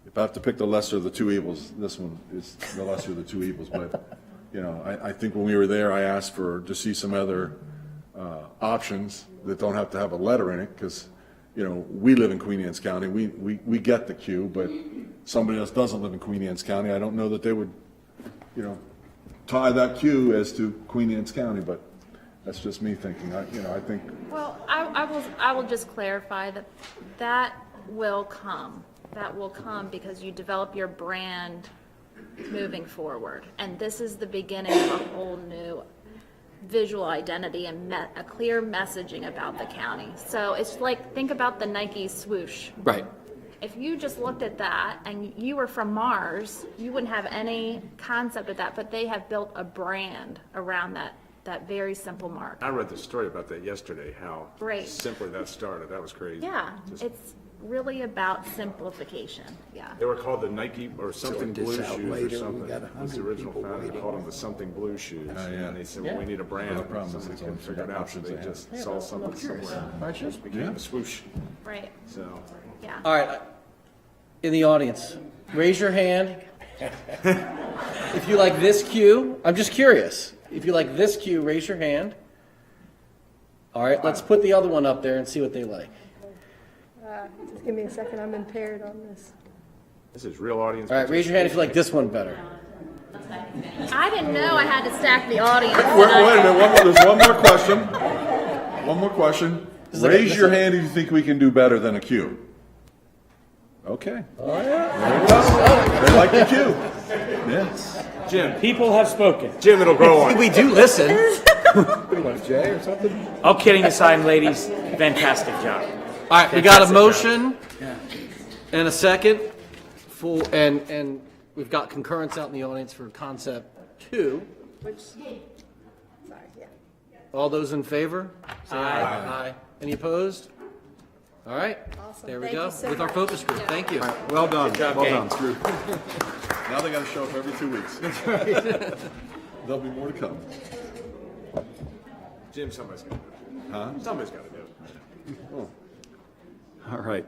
if I have to pick the lesser of the two evils, this one is the lesser of the two evils, but, I think when we were there, I asked to see some other options that don't have to have a letter in it, because, we live in Queen Anne's County, we get the Q, but somebody else doesn't live in Queen Anne's County, I don't know that they would, tie that Q as to Queen Anne's County, but that's just me thinking. I think. Well, I will just clarify that will come. That will come because you develop your brand moving forward. And this is the beginning of a whole new visual identity and a clear messaging about the county. So it's like, think about the Nike swoosh. Right. If you just looked at that and you were from Mars, you wouldn't have any concept of that, but they have built a brand around that very simple mark. I read the story about that yesterday, how Right. simply that started. That was crazy. Yeah, it's really about simplification, yeah. They were called the Nike or something blue this out shoes or later, we something. got That was the 100 original people founder. They waiting. called them the something blue shoes. Oh, yeah. And they said, well, we need a brand. Well, the problem is Somebody it's couldn't all figure it out, so options they they just have. saw something somewhere. It just became a swoosh. Right, So, yeah. All right. In the audience, raise your hand. If you like this cue, I'm just curious. If you like this cue, raise your hand. All right, let's put the other one up there and see what they like. Just give me a second, I'm impaired on this. this is real audience. All right, raise your hand if you like this one better. I didn't know I had to stack the audience. Wait a minute, there's one more question. One more question. Raise your hand if you think we can do better than a Q. Okay. Oh, yeah. There you go. They like the Q. Yes. Jim, People have spoken. Jim, it'll grow on. We do listen. Jay or something? All kidding aside, ladies, fantastic job. All right, we got a Fantastic motion and a second and we've got concurrence out in the audience for concept 2. Which, sorry, yeah. All those in favor? Say aye. Aye. Any opposed? All right. Awesome. There we Thank go. you so With our much. focus group. Thank you. Well done, well done. Now they gotta show up every 2 weeks. There'll be more to come. Jim, somebody's got to do it. Huh? Somebody's got to do it. Oh. All right.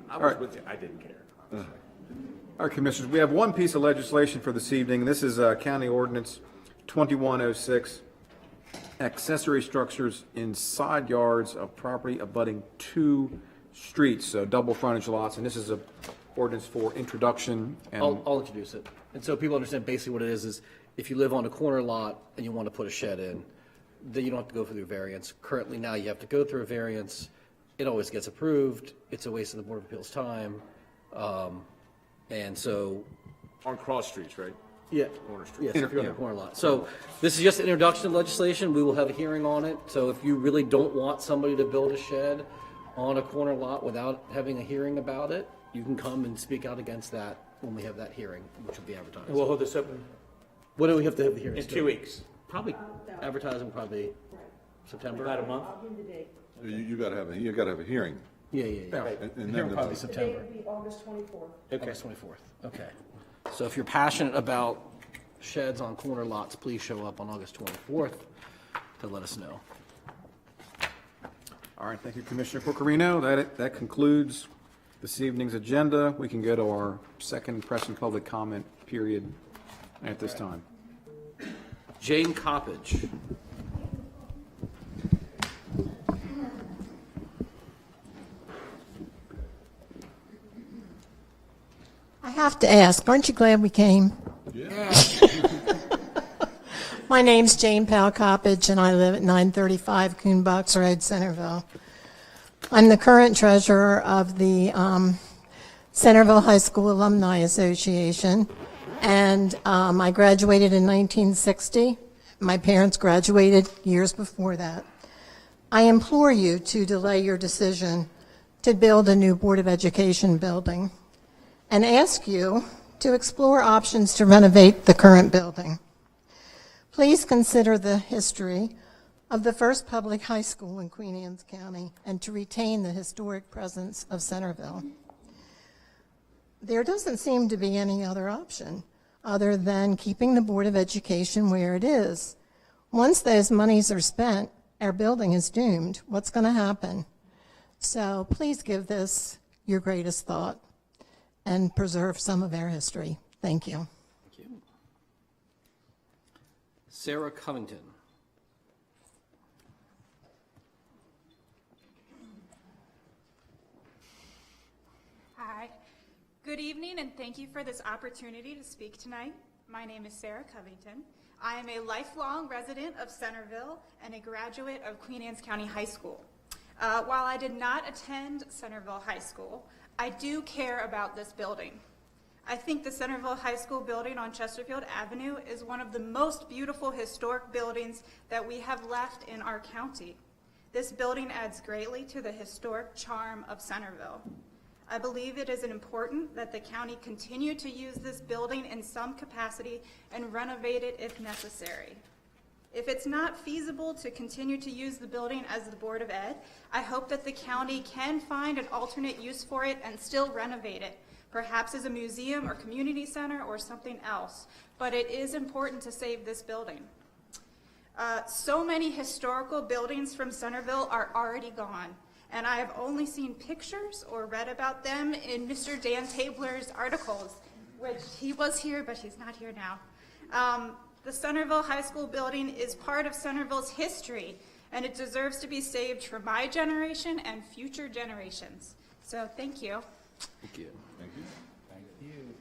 I was with you. I didn't care. All right, Commissioners, we have one piece of legislation for this evening. This is County Ordinance 2106, accessory structures in side yards of property abutting 2 streets, so double frontage lots, and this is a ordinance for introduction and... I'll introduce it. And so people understand basically what it is if you live on a corner lot and you want to put a shed in, then you don't have to go through a variance. Currently now you have to go through a variance. It always gets approved. It's a waste of the Board of Appeals time. And so... On cross streets, right? Yeah. Corner street. Yes, if you're on a corner lot. So this is just an introduction to legislation. We will have a hearing on it. So if you really don't want somebody to build a shed on a corner lot without having a hearing about it, you can come and speak out against that when we have that hearing, which will be advertised. And we'll hold this open What do we have to have the hearing? in 2 weeks. Probably advertising probably September. About a month. You gotta have a hearing. Yeah. And then Hearing probably the- September. August 24th. Okay. August 24th. Okay. So if you're passionate about sheds on corner lots, please show up on August 24th to let us know. All right, thank you, Commissioner Corcorino. That concludes this evening's agenda. We can go to our second press and public comment period at this time. Jane Coppage. I have to ask, aren't you glad we came? Yeah. My name's Jane Powell Coppage, and I live at 935 Coonbox Road, Centerville. I'm the current treasurer of the Centerville High School Alumni Association, and I graduated in 1960. My parents graduated years before that. I implore you to delay your decision to build a new Board of Education building, and ask you to explore options to renovate the current building. Please consider the history of the first public high school in Queen Anne's County and to retain the historic presence of Centerville. There doesn't seem to be any other option other than keeping the Board of Education where it is. Once those monies are spent, our building is doomed. What's going to happen? So please give this your greatest thought and preserve some of our history. Thank you. Thank you. Sarah Covington. Hi. Good evening, and thank you for this opportunity to speak tonight. My name is Sarah Covington. I am a lifelong resident of Centerville and a graduate of Queen Anne's County High School. While I did not attend Centerville High School, I do care about this building. I think the Centerville High School building on Chesterfield Avenue is one of the most beautiful historic buildings that we have left in our county. This building adds greatly to the historic charm of Centerville. I believe it is important that the county continue to use this building in some capacity and renovate it if necessary. If it's not feasible to continue to use the building as the Board of Ed, I hope that the county can find an alternate use for it and still renovate it, perhaps as a museum or community center or something else. But it is important to save this building. So many historical buildings from Centerville are already gone, and I have only seen pictures or read about them in Mr. Dan Tabler's articles, which he was here, but he's not here now. The Centerville High School building is part of Centerville's history, and it deserves to be saved for my generation and future generations. So thank you. Thank you. Thank you. Thank you.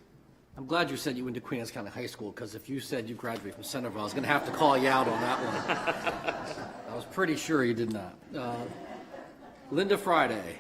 I'm glad you said you went to Queen Anne's County High School, because if you said you graduated from Centerville, I was going to have to call you out on that one. I was pretty sure you did not. Linda Friday.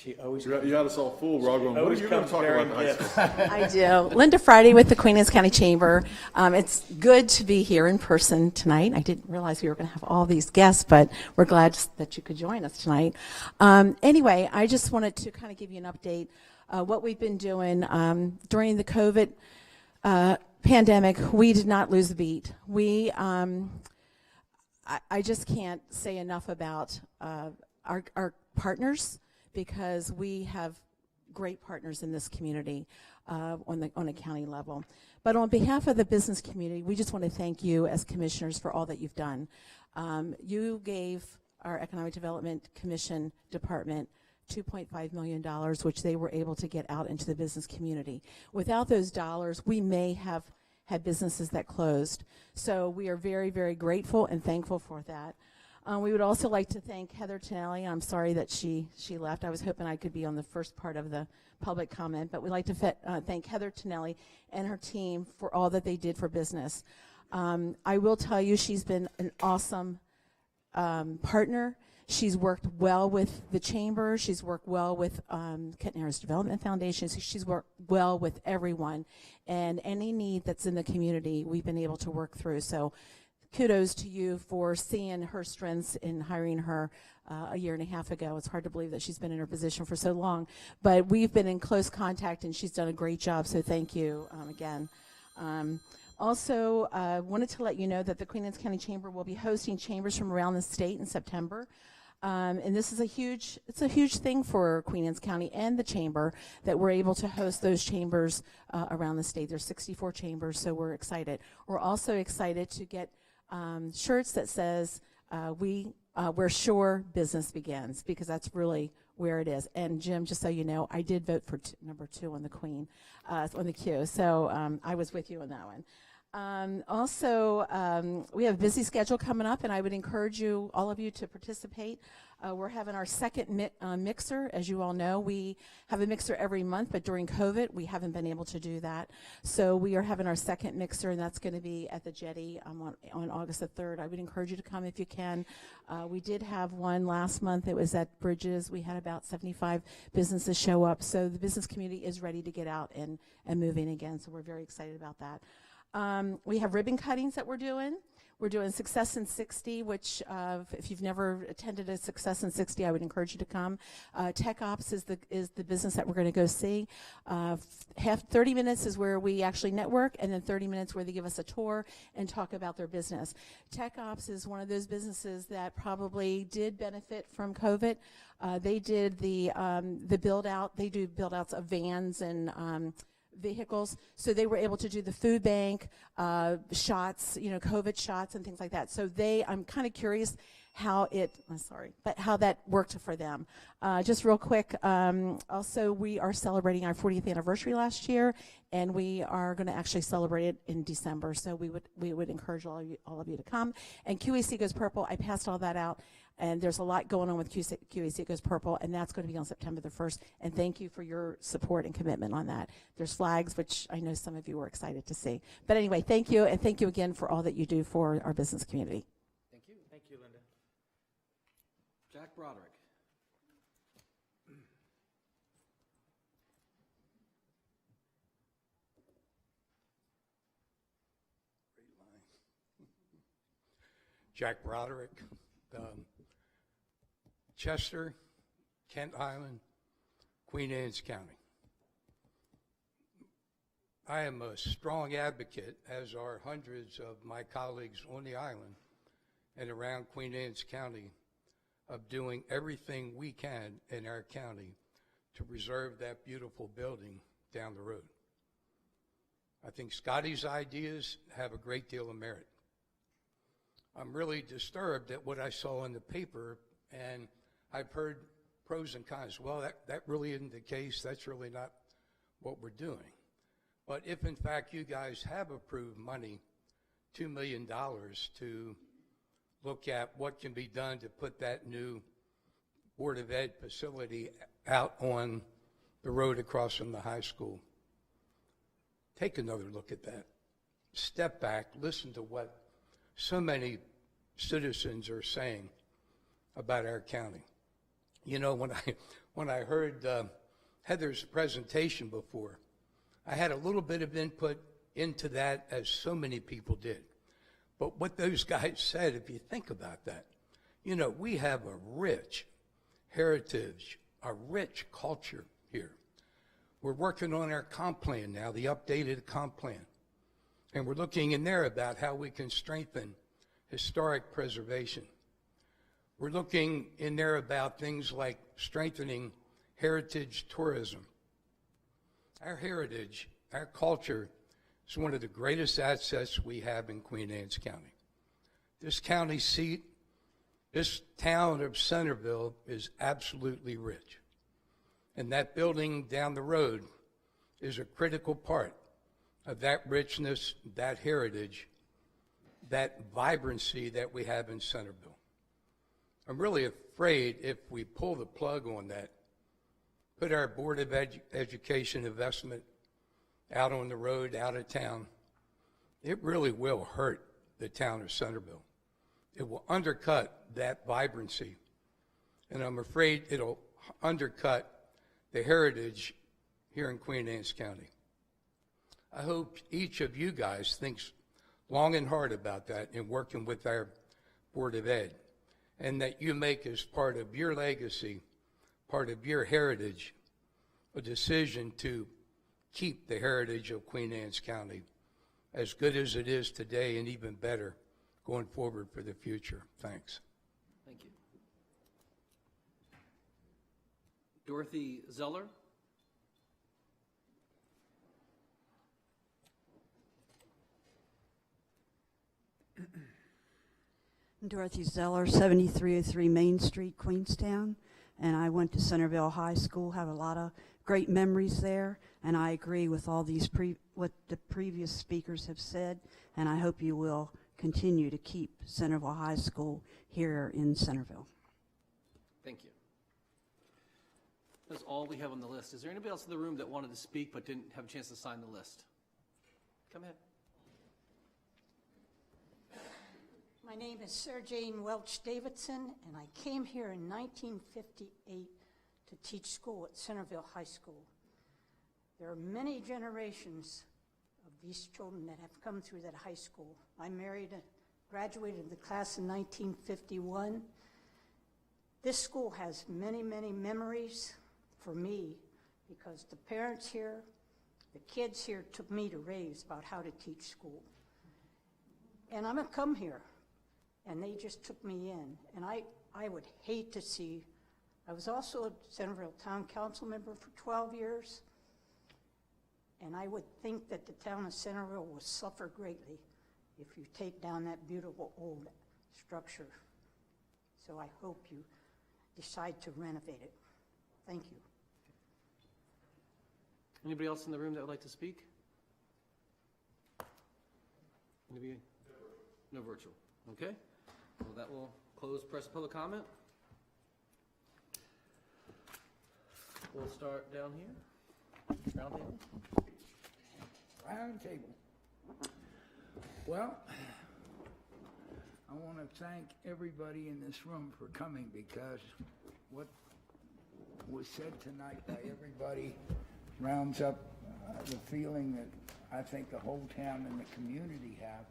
She always You had us all fooled. We're all going, what are always you going comes to talk bearing about the high gifts. school? I do. Linda Friday with the Queen Anne's County Chamber. It's good to be here in person tonight. I didn't realize we were going to have all these guests, but we're glad that you could join us tonight. Anyway, I just wanted to kind of give you an update. What we've been doing during the COVID pandemic, we did not lose a beat. I just can't say enough about our partners, because we have great partners in this community on a county level. But on behalf of the business community, we just want to thank you as commissioners for all that you've done. You gave our Economic Development Commission department $2.5 million, which they were able to get out into the business community. Without those dollars, we may have had businesses that closed. So we are very, very grateful and thankful for that. We would also like to thank Heather Tonelli. I'm sorry that she left. I was hoping I could be on the first part of the public comment, but we'd like to thank Heather Tonelli and her team for all that they did for business. I will tell you, she's been an awesome partner. She's worked well with the chamber. She's worked well with Kent Harris Development Foundation. She's worked well with everyone. And any need that's in the community, we've been able to work through. So kudos to you for seeing her strengths in hiring her a year and a half ago. It's hard to believe that she's been in her position for so long. But we've been in close contact, and she's done a great job. So thank you again. Also, wanted to let you know that the Queen Anne's County Chamber will be hosting chambers from around the state in September. And this is it's a huge thing for Queen Anne's County and the chamber that we're able to host those chambers around the state. There's 64 chambers, so we're excited. We're also excited to get shirts that says where sure business begins, because that's really where it is. And Jim, just so you know, I did vote for number 2 on the Queen, on the Q. So I was with you on that one. Also, we have a busy schedule coming up, and I would encourage all of you to participate. We're having our second mixer. As you all know, we have a mixer every month, but during COVID, we haven't been able to do that. So we are having our second mixer, and that's going to be at the Jetty on August the 3rd. I would encourage you to come if you can. We did have one last month. It was at Bridges. We had about 75 businesses show up. So the business community is ready to get out and moving again, so we're very excited about that. We have ribbon cuttings that we're doing. We're doing Success in 60, which if you've never attended a Success in 60, I would encourage you to come. Tech Ops is the business that we're going to go see. 30 minutes is where we actually network, and then 30 minutes where they give us a tour and talk about their business. Tech Ops is one of those businesses that probably did benefit from COVID. They did the build out. They do build outs of vans and vehicles, so they were able to do the food bank shots, COVID shots and things like that. So I'm kind of curious how that worked for them. Just real quick, also we are celebrating our 40th anniversary last year, and we are going to actually celebrate it in December. So we would encourage all of you to come. And QAC Goes Purple, I passed all that out. And there's a lot going on with QAC Goes Purple, and that's going to be on September the 1st. And thank you for your support and commitment on that. There's flags, which I know some of you were excited to see. But anyway, thank you, and thank you again for all that you do for our business community. Thank you. Thank you, Linda. Jack Broderick. Jack Broderick. Chester, Kent Island, Queen Anne's County. I am a strong advocate, as are hundreds of my colleagues on the island and around Queen Anne's County, of doing everything we can in our county to preserve that beautiful building down the road. I think Scotty's ideas have a great deal of merit. I'm really disturbed at what I saw in the paper, and I've heard pros and cons. Well, that really isn't the case. That's really not what we're doing. But if, in fact, you guys have approved money, $2 million, to look at what can be done to put that new Board of Ed facility out on the road across from the high school, take another look at that. Step back, listen to what so many citizens are saying about our county. When when I heard Heather's presentation before. I had a little bit of input into that, as so many people did. But what those guys said, if you think about that, you know, we have a rich heritage, a rich culture here. We're working on our comp plan now, the updated comp plan. And we're looking in there about how we can strengthen historic preservation. We're looking in there about things like strengthening heritage tourism. Our heritage, our culture, is one of the greatest assets we have in Queen Anne's County. This county seat, this town of Centerville is absolutely rich. And that building down the road is a critical part of that richness, that heritage, that vibrancy that we have in Centerville. I'm really afraid if we pull the plug on that, put our Board of Education investment out on the road, out of town, it really will hurt the town of Centerville. It will undercut that vibrancy. And I'm afraid it'll undercut the heritage here in Queen Anne's County. I hope each of you guys thinks long and hard about that in working with our Board of Ed, and that you make as part of your legacy, part of your heritage, a decision to keep the heritage of Queen Anne's County as good as it is today and even better going forward for the future. Thanks. Thank you. Dorothy Zeller. Dorothy Zeller, 7303 Main Street, Queenstown, and I went to Centerville High School, have a lot of great memories there, and I agree with all these what the previous speakers have said, and I hope you will continue to keep Centerville High School here in Centerville. Thank you. That's all we have on the list. Is there anybody else in the room that wanted to speak but didn't have a chance to sign the list? Come ahead. My name is Sarah Jane Welch Davidson, and I came here in 1958 to teach school at Centerville High School. There are many generations of these children that have come through that high school. I married and graduated the class in 1951. This school has many, many memories for me because the parents here, the kids here took me to raise about how to teach school. And I'm gonna come here. And they just took me in. And I would hate to see, I was also a Centerville Town Council member for 12 years, and I would think that the town of Centerville will suffer greatly if you take down that beautiful old structure. So I hope you decide to renovate it. Thank you. Anybody else in the room that would like to speak? Anybody? No virtual. Okay. Well, that will close press and public comment. We'll start down here. Round table. Round table. Well, I want to thank everybody in this room for coming, because what was said tonight by everybody rounds up the feeling that I think the whole town and the community have,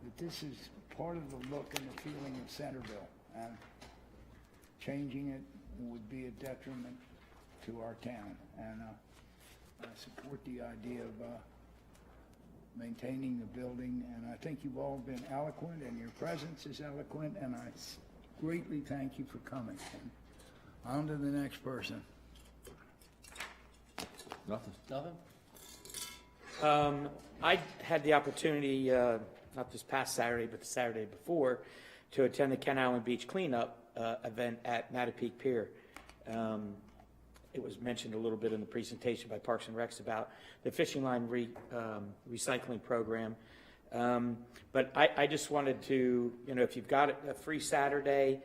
that this is part of the look and the feeling of Centerville, and changing it would be a detriment to our town. And I support the idea of maintaining the building, and I think you've all been eloquent, and your presence is eloquent, and I greatly thank you for coming. And on to the next person. Nothing. Nothing? I had the opportunity, not this past Saturday, but the Saturday before, to attend the Kent Island Beach cleanup event at Mattapique Pier. It was mentioned a little bit in the presentation by Parks and Recs about the fishing line recycling program. But I just wanted to, if you've got a free Saturday,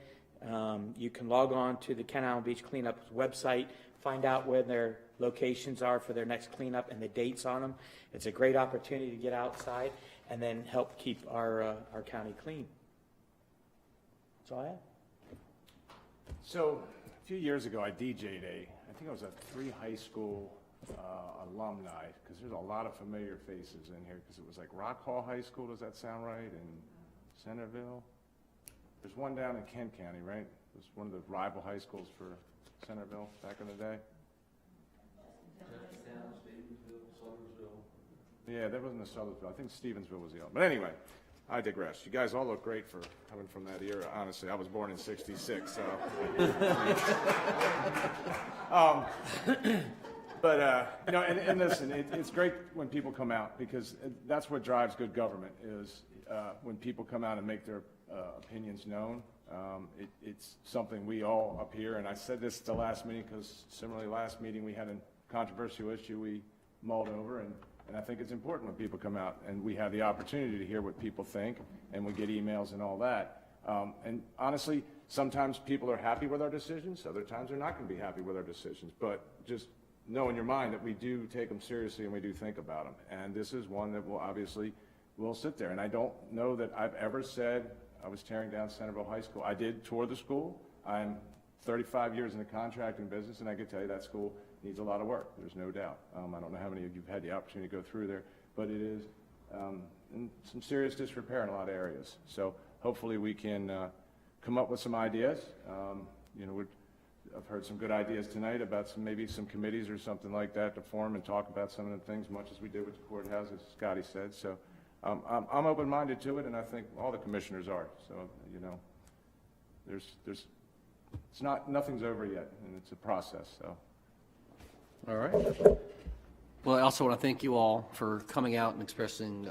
you can log on to the Kent Island Beach Cleanup website, find out where their locations are for their next cleanup and the dates on them. It's a great opportunity to get outside and then help keep our county clean. That's all I have. So, few years ago, I DJ'd I think it was a 3 high school alumni, because there's a lot of familiar faces in here, because it was like Rock Hall High School, does that sound right, in Centerville? There's one down in Kent County, right? It was one of the rival high schools for Centerville back in the day. Yeah, that wasn't the Sudlersville. I think Stevensville was the other. But anyway, I digress. You guys all look great for coming from that era. Honestly, I was born in '66, so. You know, and listen, it's great when people come out, because that's what drives good government, is when people come out and make their opinions known. It's something we all up here, and I said this at the last meeting, because similarly last meeting we had a controversial issue we mulled over, and I think it's important when people come out and we have the opportunity to hear what people think, and we get emails and all that. And honestly, sometimes people are happy with our decisions, other times they're not going to be happy with our decisions, but just know in your mind that we do take them seriously and we do think about them. And this is one that will sit there. And I don't know that I've ever said I was tearing down Centerville High School. I did tour the school. I'm 35 years in the contracting business, and I can tell you that school needs a lot of work. There's no doubt. I don't know how many of you have had the opportunity to go through there, but it is in some serious disrepair in a lot of areas. So hopefully we can come up with some ideas. You know, I've heard some good ideas tonight about maybe some committees or something like that to form and talk about some of the things, much as we did with the courthouse, as Scotty said. So I'm open-minded to it, and I think all the commissioners are. So, you know, nothing's over yet, and it's a process. So. All right. Well, I also want to thank you all for coming out and expressing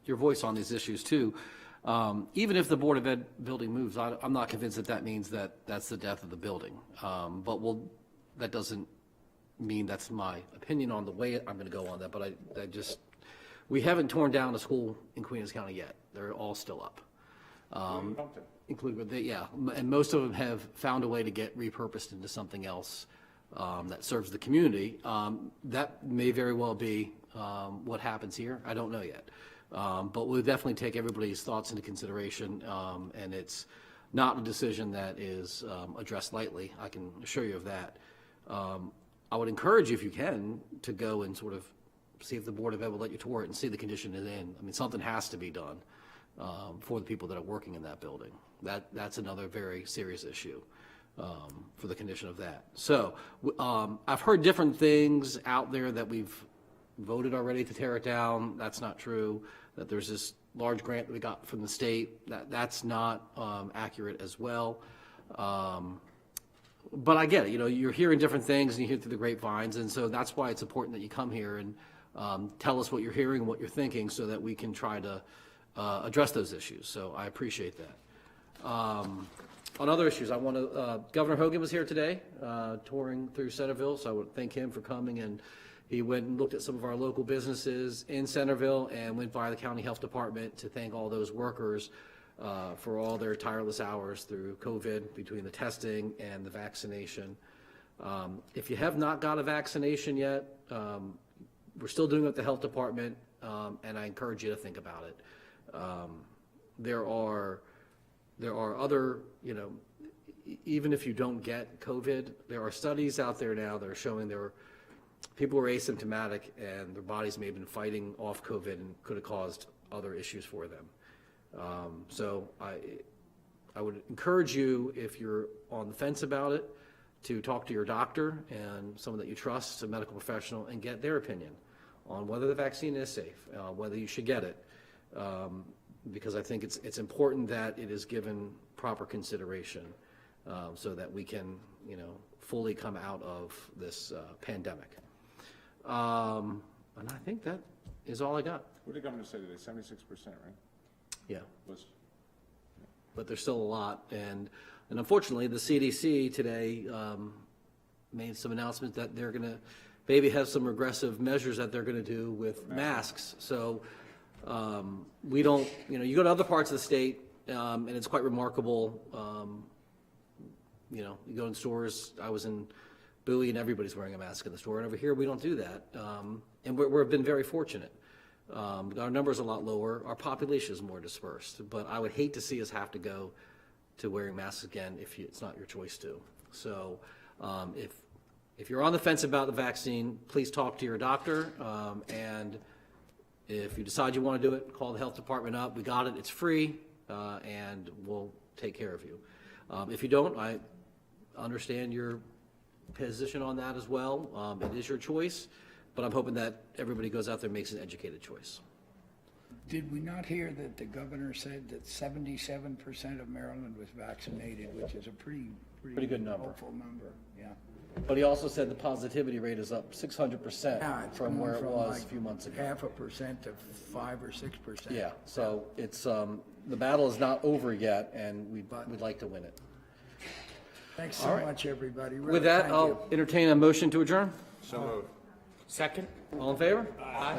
your voice on these issues too. Even if the Board of Ed building moves, I'm not convinced that means that that's the death of the building. But that doesn't mean that's my opinion on the way I'm going to go on that. But we haven't torn down a school in Queen County yet. They're all still up. Including, and most of them have found a way to get repurposed into something else that serves the community. That may very well be what happens here. I don't know yet. But we'll definitely take everybody's thoughts into consideration, and it's not a decision that is addressed lightly. I can assure you of that. I would encourage you, if you can, to go and sort of see if the Board of Ed will let you tour it and see the condition it's in. I mean, something has to be done for the people that are working in that building. That's another very serious issue for the condition of that. So I've heard different things out there that we've voted already to tear it down. That's not true. That there's this large grant that we got from the state. That's not accurate as well. But I get it. You know, you're hearing different things and you hear through the grapevines, and so that's why it's important that you come here and tell us what you're hearing and what you're thinking, so that we can try to address those issues. So I appreciate that. On other issues, I want to. Governor Hogan was here today, touring through Centerville, so I would thank him for coming, and he went and looked at some of our local businesses in Centerville and went by the county health department to thank all those workers for all their tireless hours through COVID, between the testing and the vaccination. If you have not got a vaccination yet, we're still doing it at the health department, and I encourage you to think about it. There are other, you know, even if you don't get COVID, there are studies out there now that are showing people were asymptomatic and their bodies may have been fighting off COVID and could have caused other issues for them. So I would encourage you, if you're on the fence about it, to talk to your doctor and someone that you trust, a medical professional, and get their opinion on whether the vaccine is safe, whether you should get it. Because I think it's important that it is given proper consideration so that we can, you know, fully come out of this pandemic. And I think that is all I got. What did the governor say today? 76%, right? Yeah. But there's still a lot. And unfortunately, the CDC today made some announcement that they're going to maybe have some regressive measures that they're going to do with masks. So we don't, you know, you go to other parts of the state and it's quite remarkable. You know, you go in stores, I was in Bowie and everybody's wearing a mask in the store, and over here we don't do that. And we've been very fortunate. Our numbers are a lot lower, our population is more dispersed, but I would hate to see us have to go to wearing masks again if it's not your choice to. So if you're on the fence about the vaccine, please talk to your doctor, and if you decide you want to do it, call the health department up. We got it. It's free, and we'll take care of you. If you don't, I understand your position on that as well. It is your choice, but I'm hoping that everybody goes out there and makes an educated choice. Did we not hear that the governor said that 77% of Maryland was vaccinated, which is a pretty good number. hopeful number, yeah. But he also said the positivity rate is up 600% Yeah, it's from going where it from was like a few months ago. 0.5% to 5 or 6%. Yeah, so it's, the battle is not over yet, and we'd like to win it. Thanks All so right. much, everybody. Really, With that, thank I'll you. entertain a motion to adjourn. So moved. Second? All in favor? Aye.